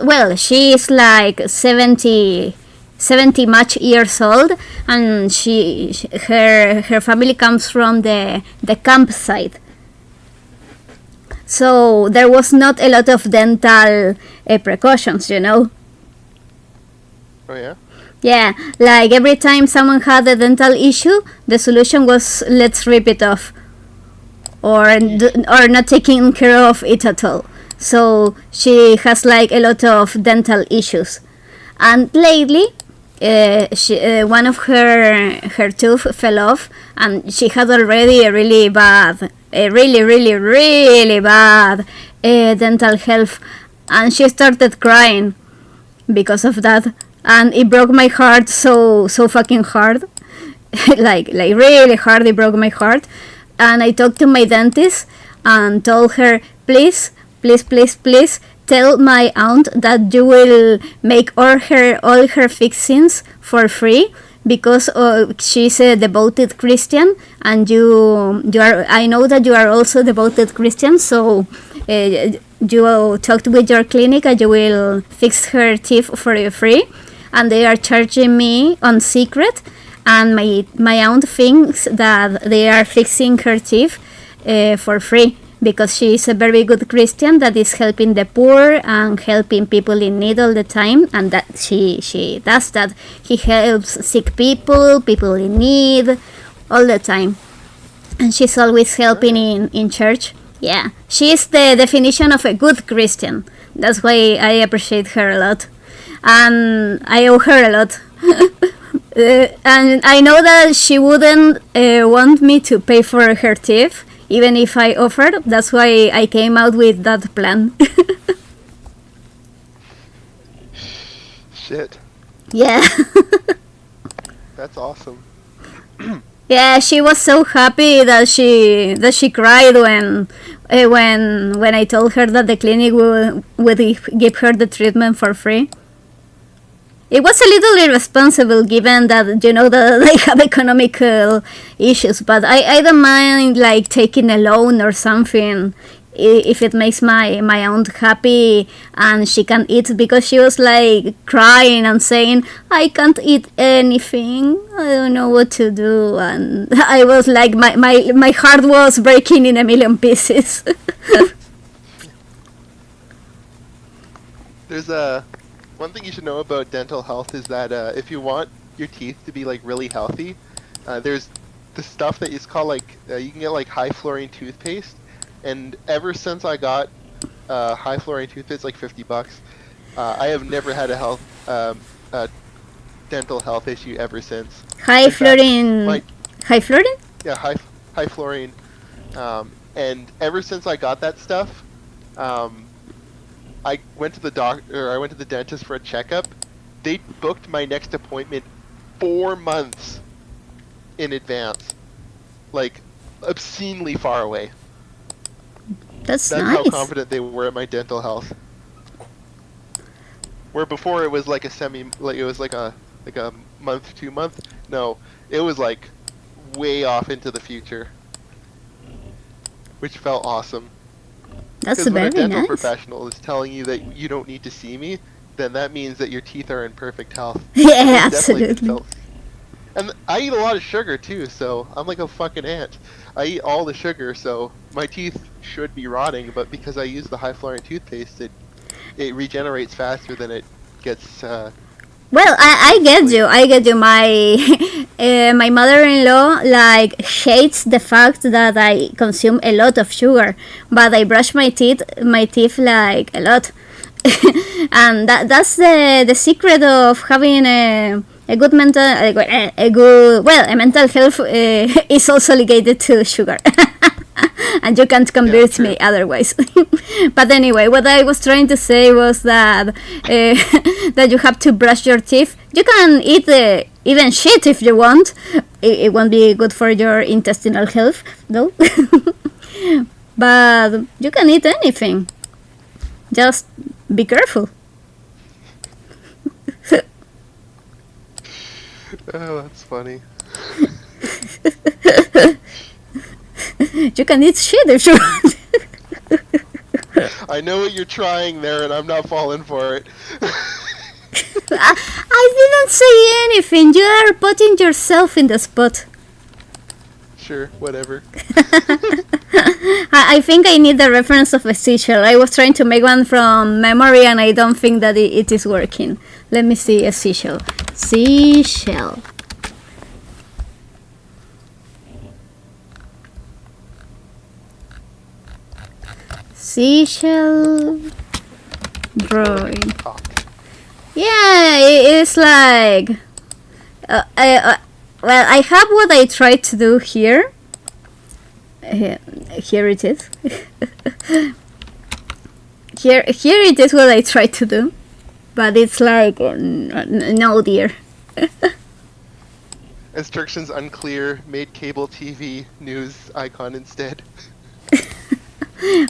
[SPEAKER 1] well, she is like 70 much years old, and her family comes from the campsite. So there was not a lot of dental precautions, you know.
[SPEAKER 2] Oh yeah.
[SPEAKER 1] Yeah, like every time someone had a dental issue, the solution was let's rip it off, or not taking care of it at all. So she has like a lot of dental issues, and lately, one of her tooth fell off, and she had already a really bad dental health, and she started crying because of that, and it broke my heart so fucking hard. like really hard. It broke my heart, and I talked to my dentist and told her, please tell my aunt that you will make all her fixings for free, because she's a devoted Christian, and you are. I know that you are also devoted Christian, so you talked with your clinic and you will fix her teeth for free, and they are charging me on secret, and my aunt thinks that they are fixing her teeth for free, because she is a very good Christian that is helping the poor and helping people in need all the time, and that she does that. He helps sick people in need all the time, and she's always helping in church. Yeah, she is the definition of a good Christian. That's why I appreciate her a lot, and I owe her a lot. And I know that she wouldn't want me to pay for her teeth, even if I offered. That's why I came out with that plan.
[SPEAKER 2] Shit.
[SPEAKER 1] Yeah.
[SPEAKER 2] That's awesome.
[SPEAKER 1] Yeah, she was so happy that she cried when I told her that the clinic would give her the treatment for free. It was a little irresponsible, given that, you know, that they have economical issues, but I don't mind like taking a loan or something if it makes my aunt happy and she can eat, because she was like crying and saying, I can't eat anything, I don't know what to do, and I was like, my heart was breaking in a million pieces.
[SPEAKER 2] There's one thing you should know about dental health is that if you want your teeth to be like really healthy, there's the stuff that is called like you can get like high fluorine toothpaste, and ever since I got high fluorine toothpaste, like $50, I have never had a dental health issue ever since.
[SPEAKER 1] High fluorine. High fluorine?
[SPEAKER 2] Yeah, high fluorine, and ever since I got that stuff, I went to the doctor. I went to the dentist for a checkup. They booked my next appointment 4 months in advance, like obscenely far away.
[SPEAKER 1] That's
[SPEAKER 2] nice.
[SPEAKER 1] How
[SPEAKER 2] confident they were at my dental health. Where before it was like it was like a month, 2 month. No, it was like way off into the future, which felt awesome.
[SPEAKER 1] That's
[SPEAKER 2] Because when
[SPEAKER 1] very
[SPEAKER 2] a dental
[SPEAKER 1] nice.
[SPEAKER 2] professional is telling you that you don't need to see me, then that means that your teeth are in perfect health.
[SPEAKER 1] Yeah,
[SPEAKER 2] It's definitely
[SPEAKER 1] absolutely.
[SPEAKER 2] felt- And I eat a lot of sugar too, so I'm like a fucking ant. I eat all the sugar, so my teeth should be rotting, but because I use the high fluorine toothpaste, it regenerates faster than it gets
[SPEAKER 1] Well, I get you. I get you. My my mother-in-law like hates the fact that I consume a lot of sugar, but I brush my teeth like a lot, and that's the secret of having a good mental a good well a mental health is also ligated to sugar. And you can't convince me otherwise. But anyway, what I was trying to say was that that you have to brush your teeth. You can eat even shit if you want. It won't be good for your intestinal health, though. But you can eat anything. Just be careful.
[SPEAKER 2] Oh, that's funny.
[SPEAKER 1] You can eat shit if you want.
[SPEAKER 2] I know what you're trying there, and I'm not falling for it.
[SPEAKER 1] I didn't say anything. You are putting yourself in the spot.
[SPEAKER 2] Sure, whatever.
[SPEAKER 1] I think I need the reference of a seashell. I was trying to make one from memory, and I don't think that it is working. Let me see a seashell. Seashell. Seashell drawing.
[SPEAKER 2] Talk.
[SPEAKER 1] Yeah, it's like. Well, I have what I tried to do here. Here it is. Here it is what I tried to do, but it's like no dear.
[SPEAKER 2] Instructions unclear. Made cable TV news icon instead.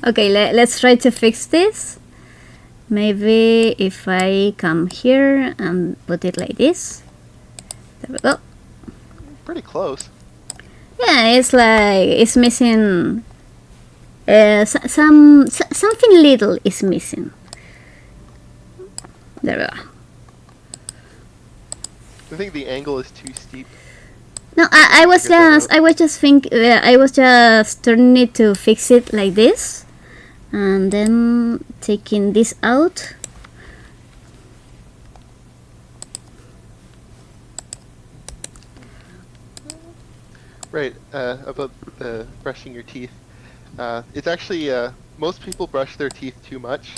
[SPEAKER 1] Okay, let's try to fix this. Maybe if I come here and put it like this. There we go.
[SPEAKER 2] Pretty close.
[SPEAKER 1] Yeah, it's like it's missing. Something little is missing. There we go.
[SPEAKER 2] I think the angle is too steep.
[SPEAKER 1] No, I was just turning it to fix it like this, and then taking this out.
[SPEAKER 2] Right, about brushing your teeth. It's actually, most people brush their teeth too much,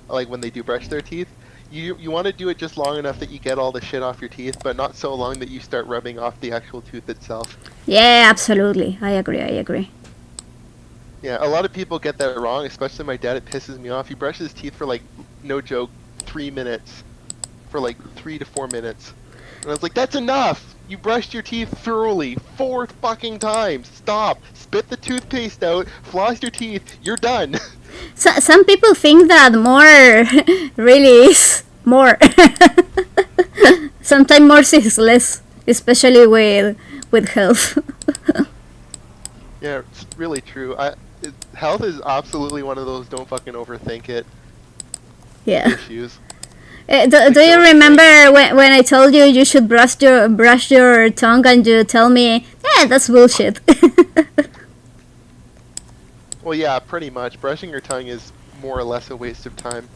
[SPEAKER 2] like when they do brush their teeth. You want to do it just long enough that you get all the shit off your teeth, but not so long that you start rubbing off the actual tooth itself.
[SPEAKER 1] Yeah, absolutely. I agree.
[SPEAKER 2] Yeah, a lot of people get that wrong, especially my dad. It pisses me off. He brushes his teeth for like, no joke, 3 minutes. For like 3 to 4 minutes. And I was like, that's enough! You brushed your teeth thoroughly 4 fucking times! Stop! Spit the toothpaste out, floss your teeth, you're done!
[SPEAKER 1] So, some people think that more really is more. Sometimes more is less, especially with health.
[SPEAKER 2] Yeah, it's really true. Health is absolutely one of those don't fucking overthink it
[SPEAKER 1] Yeah.
[SPEAKER 2] issues.
[SPEAKER 1] Do you remember when I told you should brush your tongue and you tell me, yeah, that's bullshit.
[SPEAKER 2] Well, yeah, pretty much. Brushing your tongue is more or less a waste of time.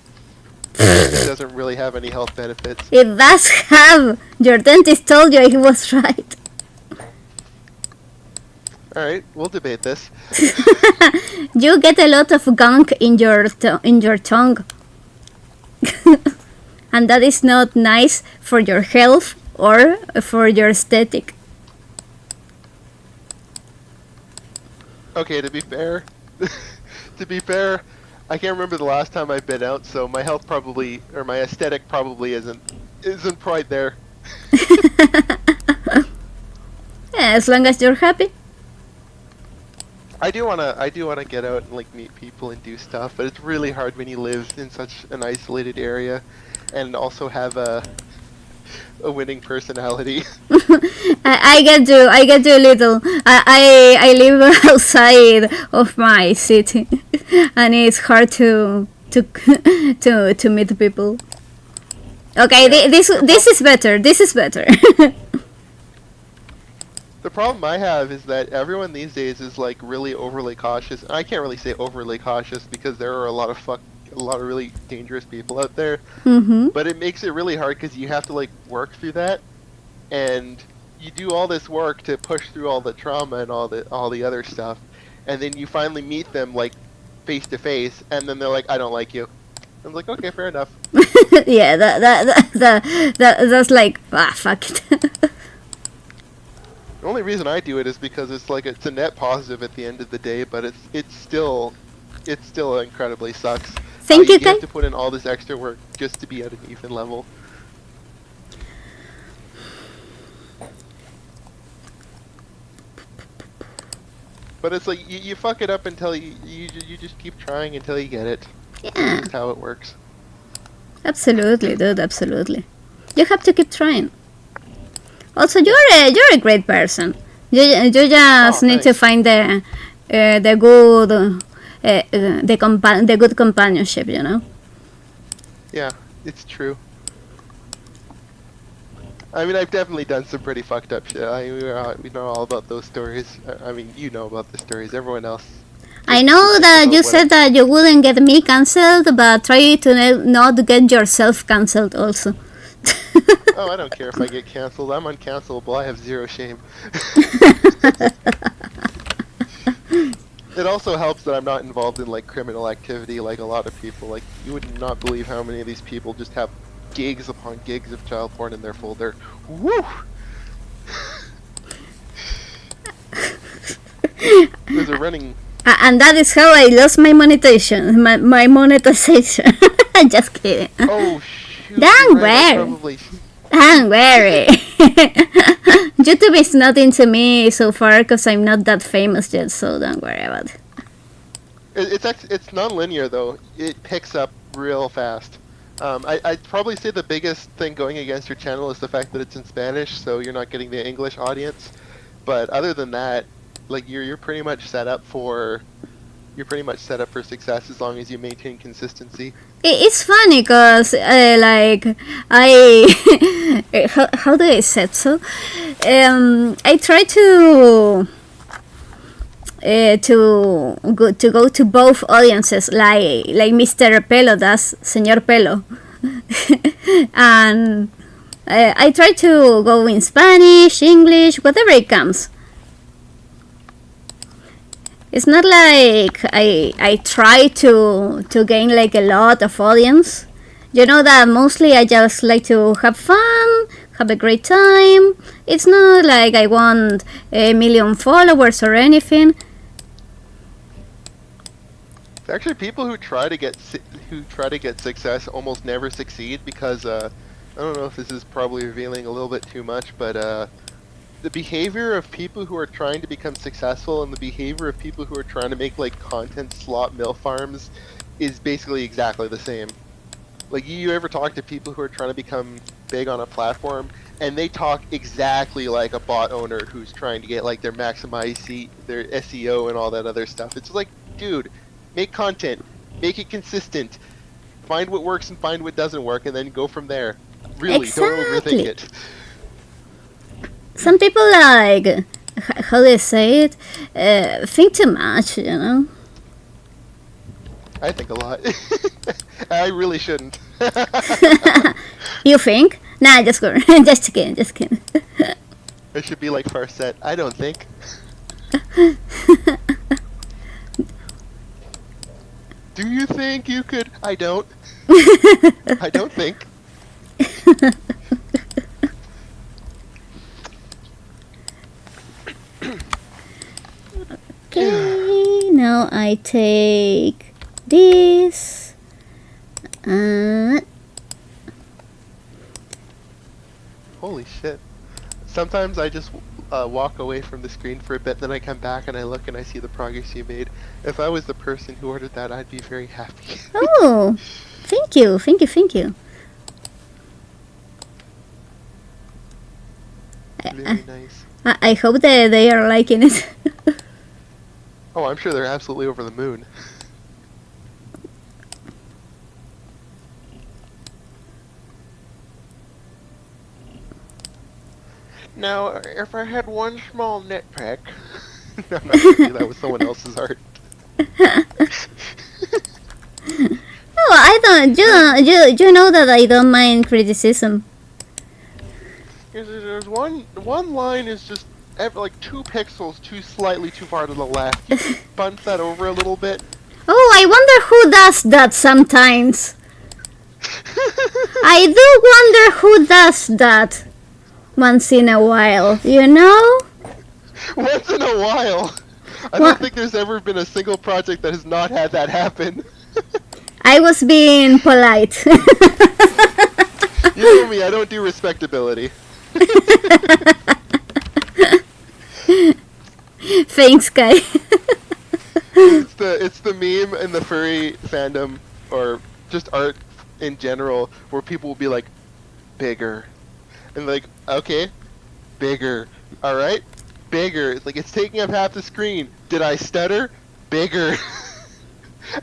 [SPEAKER 2] It doesn't really have any health benefits.
[SPEAKER 1] It does have. Your dentist told you he was right.
[SPEAKER 2] Alright, we'll debate this.
[SPEAKER 1] You get a lot of gunk in your tongue. And that is not nice for your health or for your aesthetic.
[SPEAKER 2] Okay, to be fair, I can't remember the last time I've been out, so my health probably, or my aesthetic probably isn't quite there.
[SPEAKER 1] Yeah, as long as you're happy.
[SPEAKER 2] I do wanna get out and like meet people and do stuff, but it's really hard when you live in such an isolated area, and also have a winning personality.
[SPEAKER 1] I get you a little. I live outside of my city, and it's hard to meet people. Okay, this is better. This is better.
[SPEAKER 2] The problem I have is that everyone these days is like really overly cautious. I can't really say overly cautious because there are a lot of a lot of really dangerous people out there.
[SPEAKER 1] Mm-hmm.
[SPEAKER 2] But it makes it really hard because you have to like work through that, and you do all this work to push through all the trauma and all the other stuff, and then you finally meet them like face to face, and then they're like, "I don't like you." I'm like, "Okay, fair enough."
[SPEAKER 1] Yeah, that's like, fuck it.
[SPEAKER 2] The only reason I do it is because it's a net positive at the end of the day, but it's still incredibly sucks.
[SPEAKER 1] Thank you,
[SPEAKER 2] You have
[SPEAKER 1] Kai.
[SPEAKER 2] to put in all this extra work just to be at an even level. But it's like you fuck it up until you just keep trying until you get it.
[SPEAKER 1] Yeah,
[SPEAKER 2] That's how it works.
[SPEAKER 1] absolutely, dude, absolutely. You have to keep trying. Also, you're a great person. You just need to
[SPEAKER 2] thanks.
[SPEAKER 1] find the good the good companionship, you know.
[SPEAKER 2] Yeah, it's true. I mean, I've definitely done some pretty fucked up shit. We know all about those stories. I mean, you know about the stories. Everyone else.
[SPEAKER 1] I know that
[SPEAKER 2] about
[SPEAKER 1] you
[SPEAKER 2] what
[SPEAKER 1] said that you wouldn't get me cancelled, but try to not get yourself cancelled also.
[SPEAKER 2] Oh, I don't care if I get canceled. I'm uncancelable. I have zero shame. It also helps that I'm not involved in like criminal activity like a lot of people. Like, you would not believe how many of these people just have gigs upon gigs of child porn in their folder. Woo! There's a running.
[SPEAKER 1] And that is how I lost my monetization. My monetization. Just kidding.
[SPEAKER 2] Oh shoot!
[SPEAKER 1] Don't
[SPEAKER 2] you're right, I
[SPEAKER 1] worry.
[SPEAKER 2] probably.
[SPEAKER 1] Don't worry. YouTube is not into me so far because I'm not that famous yet, so don't worry about it.
[SPEAKER 2] It's non-linear though. It picks up real fast. I'd probably say the biggest thing going against your channel is the fact that it's in Spanish, so you're not getting the English audience. But other than that, like you're pretty much set up for success as long as you maintain consistency.
[SPEAKER 1] It's funny because like I how do I say it so? I try to go to both audiences like Mr. Pelo does, Señor Pelo. And I try to go in Spanish, English, whatever it comes. It's not like I try to gain like a lot of audience. You know that mostly I just like to have fun, have a great time. It's not like I want a million followers or anything.
[SPEAKER 2] Actually, people who try to get success almost never succeed because I don't know if this is probably revealing a little bit too much, but the behavior of people who are trying to become successful and the behavior of people who are trying to make like content slot mill farms is basically exactly the same. Like, you ever talk to people who are trying to become big on a platform, and they talk exactly like a bot owner who's trying to get like their their SEO and all that other stuff. It's like, dude, make content, make it consistent, find what works and find what doesn't work, and then go from there. Really, don't overthink
[SPEAKER 1] Exactly.
[SPEAKER 2] it.
[SPEAKER 1] Some people like how they say it, think too much, you know.
[SPEAKER 2] I think a lot. I really shouldn't.
[SPEAKER 1] You think? Nah, just go. Just kidding. Just kidding.
[SPEAKER 2] I should be like Farset. I don't think. Do you think you could? I don't. I don't think.
[SPEAKER 1] Okay, now I take this.
[SPEAKER 2] Holy shit. Sometimes I just walk away from the screen for a bit, then I come back and I look and I see the progress you made. If I was the person who ordered that, I'd be very happy.
[SPEAKER 1] Oh, thank you, thank you, thank you.
[SPEAKER 2] Very nice.
[SPEAKER 1] I hope that they are liking it.
[SPEAKER 2] Oh, I'm sure they're absolutely over the moon. Now, if I had one small nitpick... No, I'm not gonna do that with someone else's art.
[SPEAKER 1] I don't. You know that I don't mind criticism.
[SPEAKER 2] There's one line is just like 2 pixels too slightly too far to the left. You can bunch that over a little bit.
[SPEAKER 1] Oh, I wonder who does that sometimes. I do wonder who does that once in a while, you know?
[SPEAKER 2] Once in a while. I don't think there's ever been a single project that has not had that happen.
[SPEAKER 1] I was being polite.
[SPEAKER 2] You know me, I don't do respectability.
[SPEAKER 1] Thanks, Kai.
[SPEAKER 2] It's the meme in the furry fandom, or just art in general, where people will be like, bigger. And like, okay, bigger. Alright, bigger. It's like, it's taking up half the screen. Did I stutter? Bigger.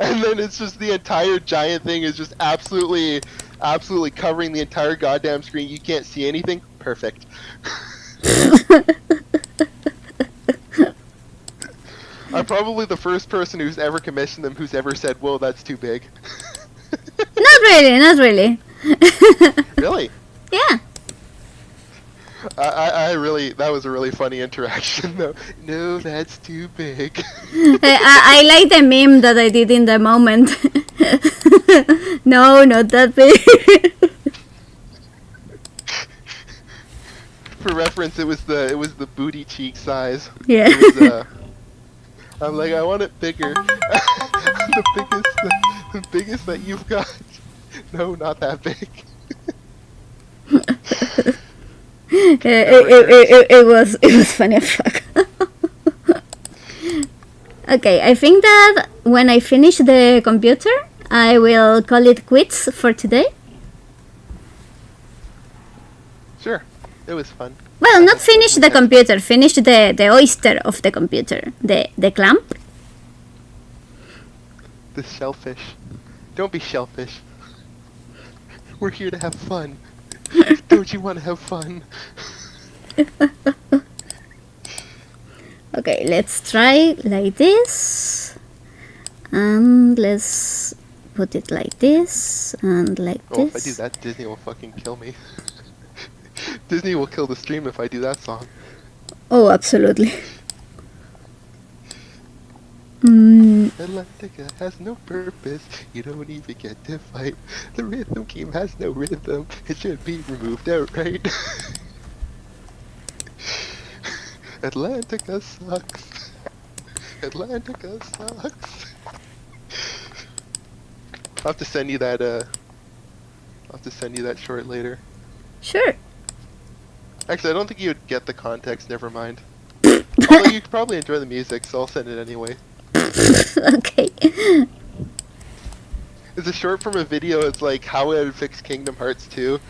[SPEAKER 2] And then it's just the entire giant thing is just absolutely covering the entire goddamn screen. You can't see anything. Perfect. I'm probably the first person who's ever commissioned them who's ever said, whoa, that's too big.
[SPEAKER 1] Not really.
[SPEAKER 2] Really?
[SPEAKER 1] Yeah.
[SPEAKER 2] I really, that was a really funny interaction though. No, that's too big.
[SPEAKER 1] I like the meme that I did in the moment. No, not that big.
[SPEAKER 2] For reference, it was the booty cheek size.
[SPEAKER 1] Yeah.
[SPEAKER 2] It was, I'm like, I want it bigger. the biggest that you've got. No, not that big.
[SPEAKER 1] It was funny as fuck. Okay, I think that when I finish the computer, I will call it quits for today.
[SPEAKER 2] Sure, it was fun.
[SPEAKER 1] Well, not finish the computer, finish the oyster of the computer, the clamp.
[SPEAKER 2] The shellfish. Don't be shellfish. We're here to have fun. Don't you want to have fun?
[SPEAKER 1] Okay, let's try like this. And let's put it like this and like
[SPEAKER 2] Oh,
[SPEAKER 1] this.
[SPEAKER 2] if I do that, Disney will fucking kill me. Disney will kill the stream if I do that song.
[SPEAKER 1] Oh, absolutely.
[SPEAKER 2] Atlantica has no purpose. You don't even get to fight. The rhythm game has no rhythm. It should be removed outright. Atlantica sucks. Atlantica sucks. I'll have to send you that. I'll have to send you that short later.
[SPEAKER 1] Sure.
[SPEAKER 2] Actually, I don't think you would get the context. Never mind. Although you could probably enjoy the music, so I'll send it anyway.
[SPEAKER 1] Okay.
[SPEAKER 2] It's a short from a video. It's like how I would fix Kingdom Hearts 2.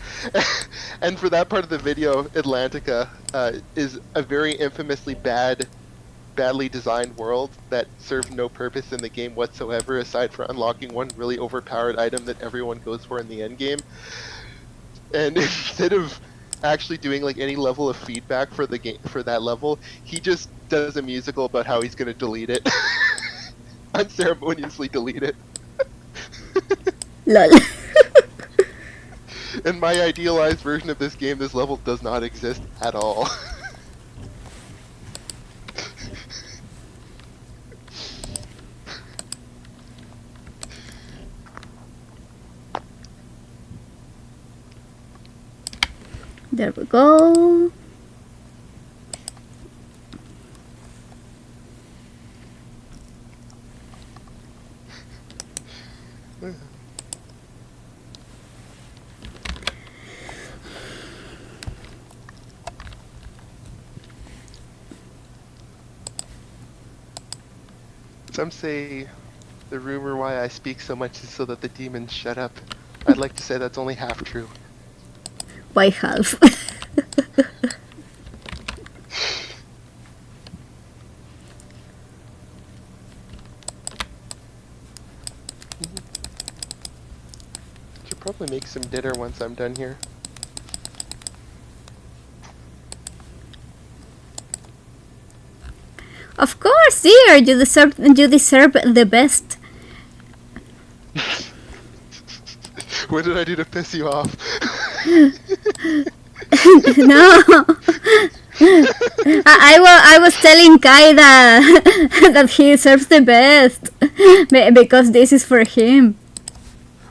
[SPEAKER 2] And for that part of the video, Atlantica is a very infamously badly designed world that served no purpose in the game whatsoever, aside from unlocking one really overpowered item that everyone goes for in the end game. And instead of actually doing like any level of feedback for the game for that level, he just does a musical about how he's gonna delete it. Unceremoniously delete it.
[SPEAKER 1] Lol.
[SPEAKER 2] In my idealized version of this game, this level does not exist at all.
[SPEAKER 1] There we go.
[SPEAKER 2] Some say the rumor why I speak so much is so that the demons shut up. I'd like to say that's only half true.
[SPEAKER 1] Why half?
[SPEAKER 2] Should probably make some dinner once I'm done here.
[SPEAKER 1] Of course, dear, you deserve the best.
[SPEAKER 2] What did I do to piss you off?
[SPEAKER 1] No. I was telling Kai that that he deserves the best because this is for him.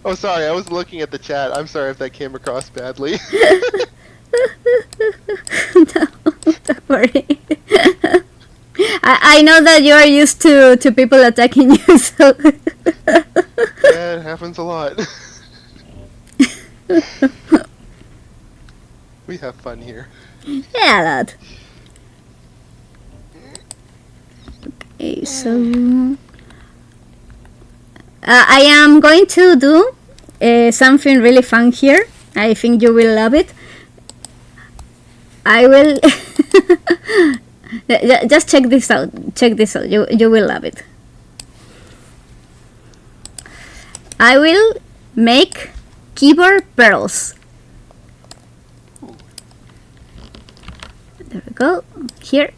[SPEAKER 2] Oh, sorry, I was looking at the chat. I'm sorry if that came across badly.
[SPEAKER 1] No, don't worry. I know that you are used to people attacking you, so.
[SPEAKER 2] Yeah, it happens a lot. We have fun here.
[SPEAKER 1] Yeah, that. Okay, so I am going to do something really fun here. I think you will love it. I will just check this out. Check this out. You will love it. I will make keyboard pearls. There we go. Here.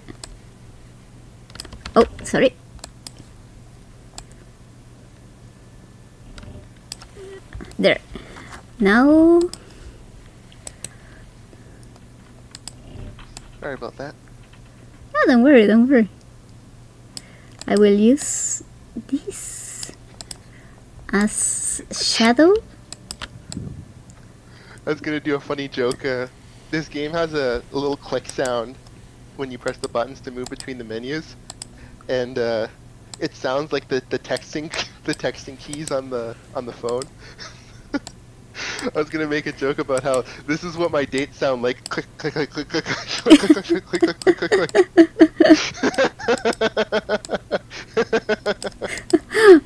[SPEAKER 1] Oh, sorry. There. Now.
[SPEAKER 2] Sorry about that.
[SPEAKER 1] Oh, don't worry, don't worry. I will use this as shadow.
[SPEAKER 2] I was gonna do a funny joke. This game has a little click sound when you press the buttons to move between the menus, and it sounds like the texting the texting keys on the phone. I was gonna make a joke about how this is what my dates sound like. Click click click click click click click click click click click click.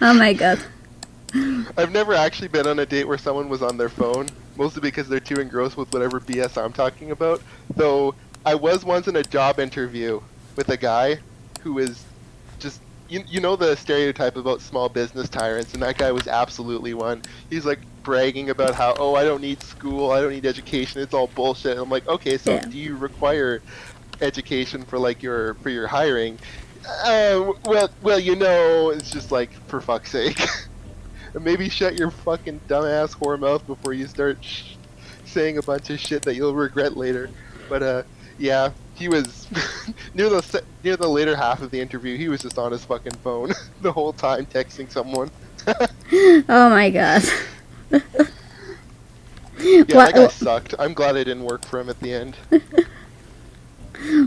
[SPEAKER 1] Oh my god.
[SPEAKER 2] I've never actually been on a date where someone was on their phone, mostly because they're too engrossed with whatever BS I'm talking about. Though I was once in a job interview with a guy who was just, you know the stereotype about small business tyrants, and that guy was absolutely one. He's like bragging about how, oh, I don't need school, I don't need education, it's all bullshit. And I'm like, okay, so
[SPEAKER 1] Yeah.
[SPEAKER 2] do you require education for like your hiring? Well, you know, it's just like, for fuck's sake. Maybe shut your fucking dumbass whore mouth before you start saying a bunch of shit that you'll regret later. But yeah, he was near the later half of the interview. He was just on his fucking phone the whole time, texting someone.
[SPEAKER 1] Oh my god.
[SPEAKER 2] Yeah,
[SPEAKER 1] Wha-
[SPEAKER 2] that guy sucked. I'm glad I didn't work for him at the end.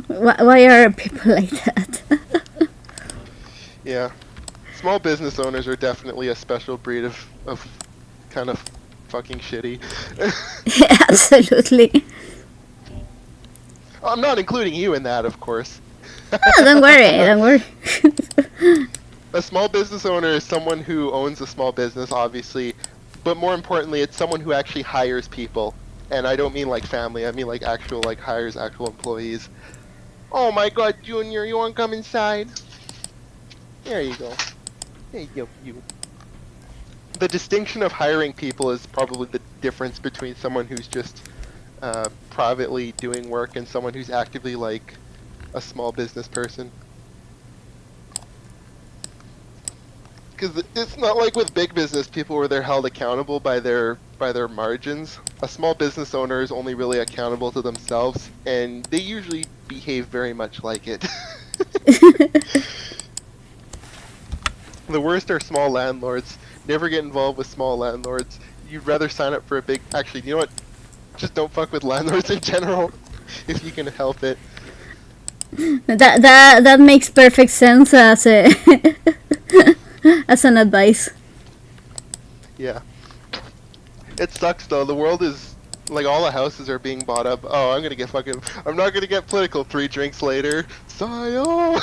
[SPEAKER 1] Why are people like that?
[SPEAKER 2] Yeah, small business owners are definitely a special breed of kind of fucking shitty.
[SPEAKER 1] Yeah, absolutely.
[SPEAKER 2] I'm not including you in that, of course.
[SPEAKER 1] Oh, don't worry, don't worry.
[SPEAKER 2] A small business owner is someone who owns a small business, obviously, but more importantly, it's someone who actually hires people. And I don't mean like family, I mean like actual, like hires actual employees. Oh my god, Junior, you wanna come inside? There you go. There you go, you. The distinction of hiring people is probably the difference between someone who's just privately doing work and someone who's actively like a small business person. Because it's not like with big business people where they're held accountable by their margins. A small business owner is only really accountable to themselves, and they usually behave very much like it. The worst are small landlords. Never get involved with small landlords. You'd rather sign up for a big... Actually, you know what? Just don't fuck with landlords in general, if you can help it.
[SPEAKER 1] That makes perfect sense as a as an advice.
[SPEAKER 2] Yeah. It sucks though. The world is like all the houses are being bought up. Oh, I'm not gonna get political. 3 drinks later, Sayo.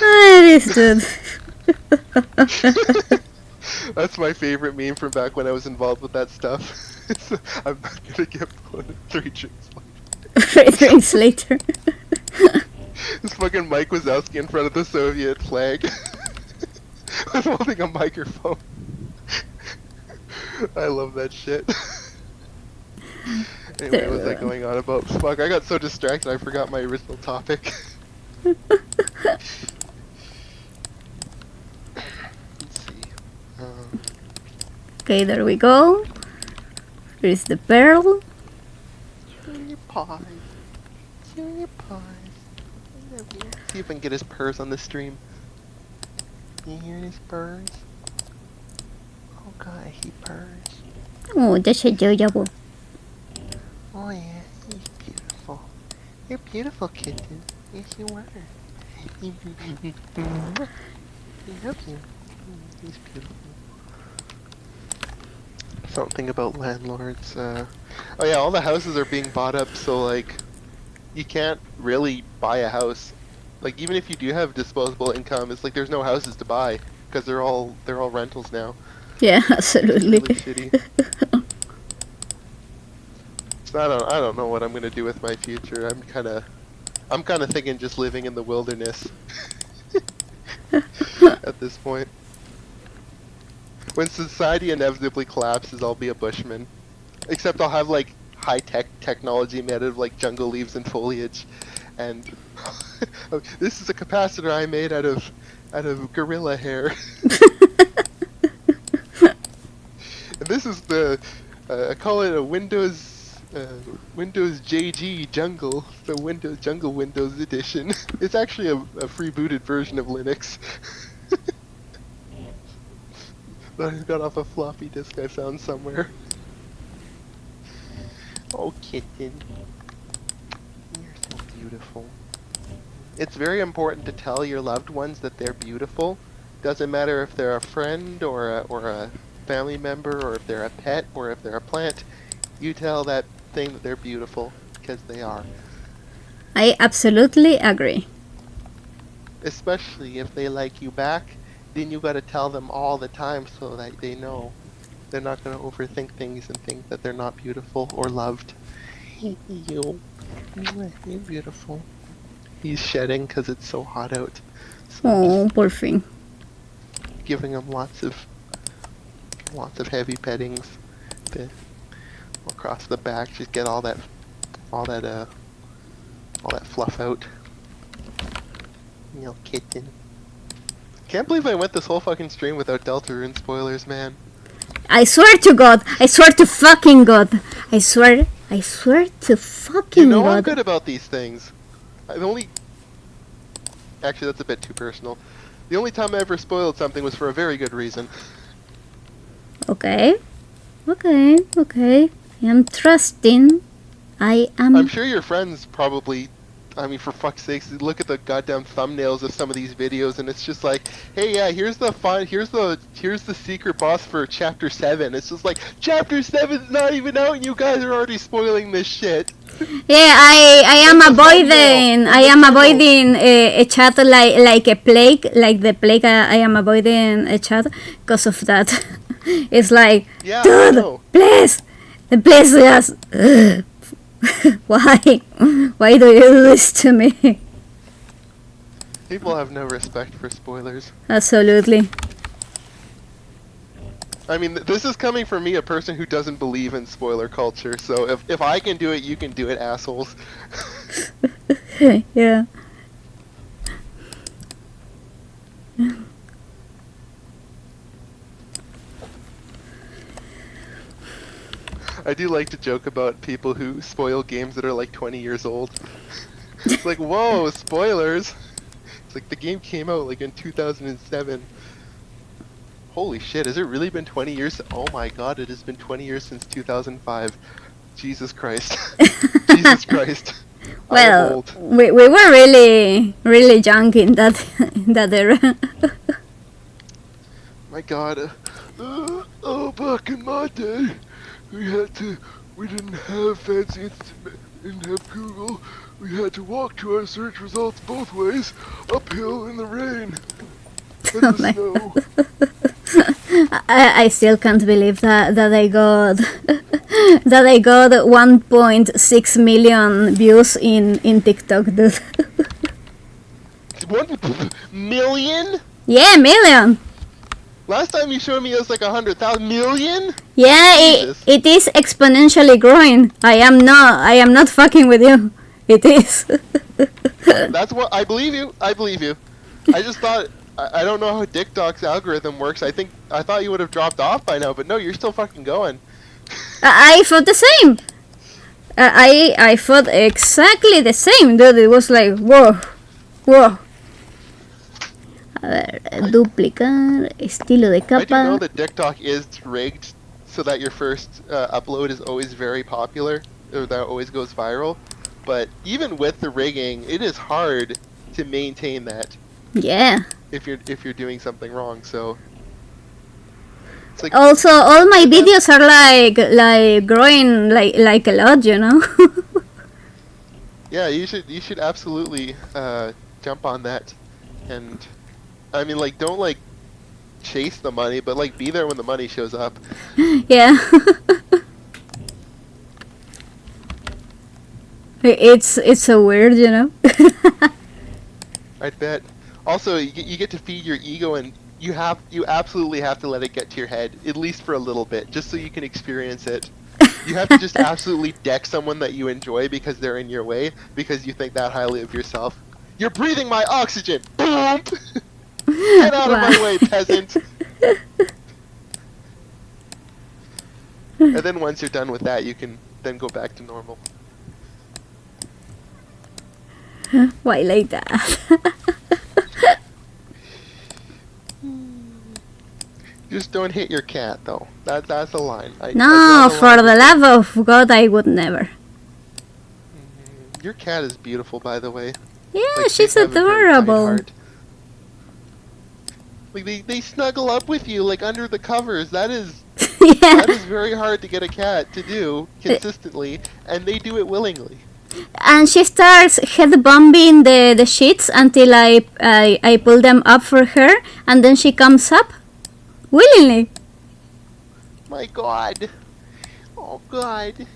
[SPEAKER 1] I understood.
[SPEAKER 2] That's my favorite meme from back when I was involved with that stuff. I'm not gonna get 3 drinks later.
[SPEAKER 1] 3 drinks later.
[SPEAKER 2] This fucking Mike Wazowski in front of the Soviet flag. Was holding a microphone. I love that shit. Anyway, what was I going on about? Fuck, I got so distracted I forgot my original topic.
[SPEAKER 1] Okay, there we go. Here's the pearl.
[SPEAKER 2] Your paws. Your paws. See if I can get his purrs on the stream. You hear his purrs? Oh god, he purrs.
[SPEAKER 1] Oh, that's adorable.
[SPEAKER 2] Oh yeah, he's beautiful. You're beautiful, kitten. Yes, you are. He loves you. He's beautiful. Something about landlords. Oh yeah, all the houses are being bought up, so like, you can't really buy a house. Like even if you do have disposable income, it's like there's no houses to buy because they're all rentals now.
[SPEAKER 1] Yeah,
[SPEAKER 2] It's
[SPEAKER 1] absolutely.
[SPEAKER 2] really shitty. So I don't know what I'm gonna do with my future. I'm kind of thinking just living in the wilderness at this point. When society inevitably collapses, I'll be a bushman. Except I'll have like high-tech technology made out of like jungle leaves and foliage, and this is a capacitor I made out of gorilla hair. And this is the I call it a Windows JG Jungle, the Windows Edition. It's actually a free-booted version of Linux. That I got off a floppy disk I found somewhere. Oh, kitten. You're so beautiful. It's very important to tell your loved ones that they're beautiful. Doesn't matter if they're a friend or a family member, or if they're a pet, or if they're a plant. You tell that thing that they're beautiful, because they are.
[SPEAKER 1] I absolutely agree.
[SPEAKER 2] Especially if they like you back, then you gotta tell them all the time so that they know. They're not gonna overthink things and think that they're not beautiful or loved. You're beautiful. He's shedding because it's so hot out. So
[SPEAKER 1] Oh, poor thing.
[SPEAKER 2] giving him lots of heavy pettings across the back. Just get all that fluff out. You know, kitten. Can't believe I went this whole fucking stream without Deltarune spoilers, man.
[SPEAKER 1] I swear to God. I swear to fucking God. I swear to fucking
[SPEAKER 2] You know I'm
[SPEAKER 1] God.
[SPEAKER 2] good about these things. Actually, that's a bit too personal. The only time I ever spoiled something was for a very good reason.
[SPEAKER 1] Okay. I am trusting.
[SPEAKER 2] I'm sure your friends probably, I mean, for fuck's sakes, look at the goddamn thumbnails of some of these videos, and it's just like, hey, yeah, here's the secret boss for Chapter 7. It's just like, Chapter 7's not even out, and you guys are already spoiling this shit.
[SPEAKER 1] Yeah, I am avoiding a chat like a plague, like the plague. I am avoiding a chat because of that. It's like,
[SPEAKER 2] Yeah, I
[SPEAKER 1] dude,
[SPEAKER 2] know.
[SPEAKER 1] please just. Why do you do this to me?
[SPEAKER 2] People have no respect for spoilers.
[SPEAKER 1] Absolutely.
[SPEAKER 2] I mean, this is coming from me, a person who doesn't believe in spoiler culture, so if I can do it, you can do it, assholes.
[SPEAKER 1] Yeah.
[SPEAKER 2] I do like to joke about people who spoil games that are like 20 years old. It's like, whoa, spoilers! It's like the game came out like in 2007. Holy shit, has it really been 20 years? Oh my god, it has been 20 years since 2005. Jesus Christ. Jesus Christ. I am
[SPEAKER 1] Well,
[SPEAKER 2] old.
[SPEAKER 1] we were really young in that era.
[SPEAKER 2] My god. Back in my day, we didn't have fancy internet, didn't have Google. We had to walk to our search results both ways, uphill in the rain and
[SPEAKER 1] Oh
[SPEAKER 2] the
[SPEAKER 1] my
[SPEAKER 2] snow.
[SPEAKER 1] I still can't believe that I got 1.6 million views in TikTok, dude.
[SPEAKER 2] 1 million?
[SPEAKER 1] Yeah, million.
[SPEAKER 2] Last time you showed me it was like 100,000 million?
[SPEAKER 1] Yeah,
[SPEAKER 2] Jesus.
[SPEAKER 1] it is exponentially growing. I am not fucking with you. It is.
[SPEAKER 2] That's what I believe you. I believe you. I just thought I don't know how DickDoc's algorithm works. I thought you would have dropped off by now, but no, you're still fucking going.
[SPEAKER 1] I thought the same. I thought exactly the same, dude. It was like, whoa, whoa. A ver, duplicar, estilo de
[SPEAKER 2] I do know
[SPEAKER 1] capa.
[SPEAKER 2] that DickDoc is rigged so that your first upload is always very popular, or that always goes viral. But even with the rigging, it is hard to maintain that
[SPEAKER 1] Yeah.
[SPEAKER 2] if you're doing something wrong. So it's like,
[SPEAKER 1] Also, all my videos are like growing like a lot, you know.
[SPEAKER 2] yeah, you should absolutely jump on that, and I mean, like, don't like chase the money, but like be there when the money shows up.
[SPEAKER 1] Yeah. It's so weird, you know.
[SPEAKER 2] I bet. Also, you get to feed your ego, and you absolutely have to let it get to your head, at least for a little bit, just so you can experience it. You have to just absolutely deck someone that you enjoy because they're in your way, because you think that highly of yourself. You're breathing my oxygen! Boom! Get out of my way, peasant! And then once you're done with that, you can then go back to normal.
[SPEAKER 1] Why like that?
[SPEAKER 2] Just don't hit your cat, though. That's a line. I
[SPEAKER 1] No,
[SPEAKER 2] draw the
[SPEAKER 1] for
[SPEAKER 2] line.
[SPEAKER 1] the love of God, I would never.
[SPEAKER 2] Your cat is beautiful, by the way.
[SPEAKER 1] Yeah,
[SPEAKER 2] Like,
[SPEAKER 1] she's
[SPEAKER 2] they have a very kind
[SPEAKER 1] adorable.
[SPEAKER 2] heart. Like they snuggle up with you like under the covers. That is
[SPEAKER 1] Yeah.
[SPEAKER 2] very hard to get a cat to do consistently, and they do it willingly.
[SPEAKER 1] And she starts head bombing the sheets until I pull them up for her, and then she comes up willingly.
[SPEAKER 2] My God. Oh God.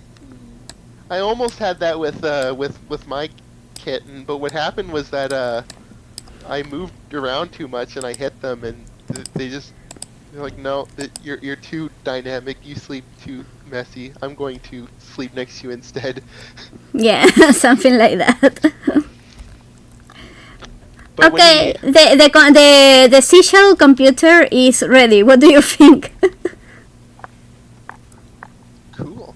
[SPEAKER 2] I almost had that with my kitten, but what happened was that I moved around too much and I hit them, and they're like, no, you're too dynamic. You sleep too messy. I'm going to sleep next to you instead.
[SPEAKER 1] Yeah, something like that.
[SPEAKER 2] But
[SPEAKER 1] Okay, the seashell computer is ready. What do you think?
[SPEAKER 2] Cool.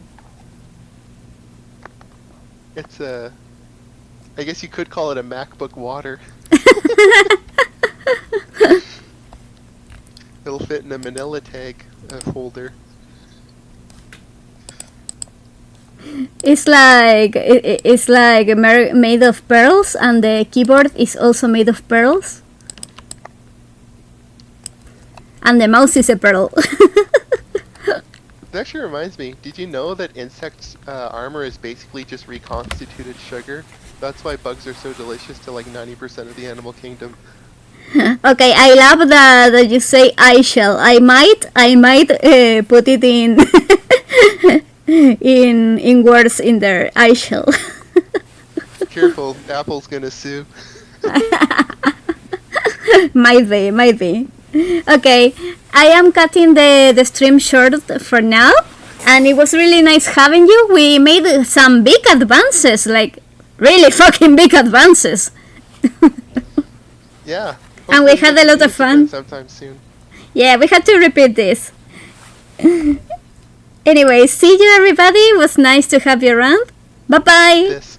[SPEAKER 2] It's I guess you could call it a MacBook Water. It'll fit in a manila tag folder.
[SPEAKER 1] It's like made of pearls, and the keyboard is also made of pearls, and the mouse is a pearl.
[SPEAKER 2] That actually reminds me, did you know that insects' armor is basically just reconstituted sugar? That's why bugs are so delicious to like 90% of the animal kingdom.
[SPEAKER 1] Okay, I love that you say I shall. I might put it in in words in there. I shall.
[SPEAKER 2] Careful, Apple's gonna sue.
[SPEAKER 1] Might be. Okay, I am cutting the stream short for now, and it was really nice having you. We made some big advances, like really fucking big advances.
[SPEAKER 2] Yeah.
[SPEAKER 1] And we
[SPEAKER 2] Hopefully
[SPEAKER 1] had
[SPEAKER 2] get
[SPEAKER 1] a lot
[SPEAKER 2] to
[SPEAKER 1] of
[SPEAKER 2] do this again
[SPEAKER 1] fun.
[SPEAKER 2] sometime soon.
[SPEAKER 1] Yeah, we had to repeat this. Anyway, see you everybody. It was nice to have you around. Bye bye.
[SPEAKER 2] This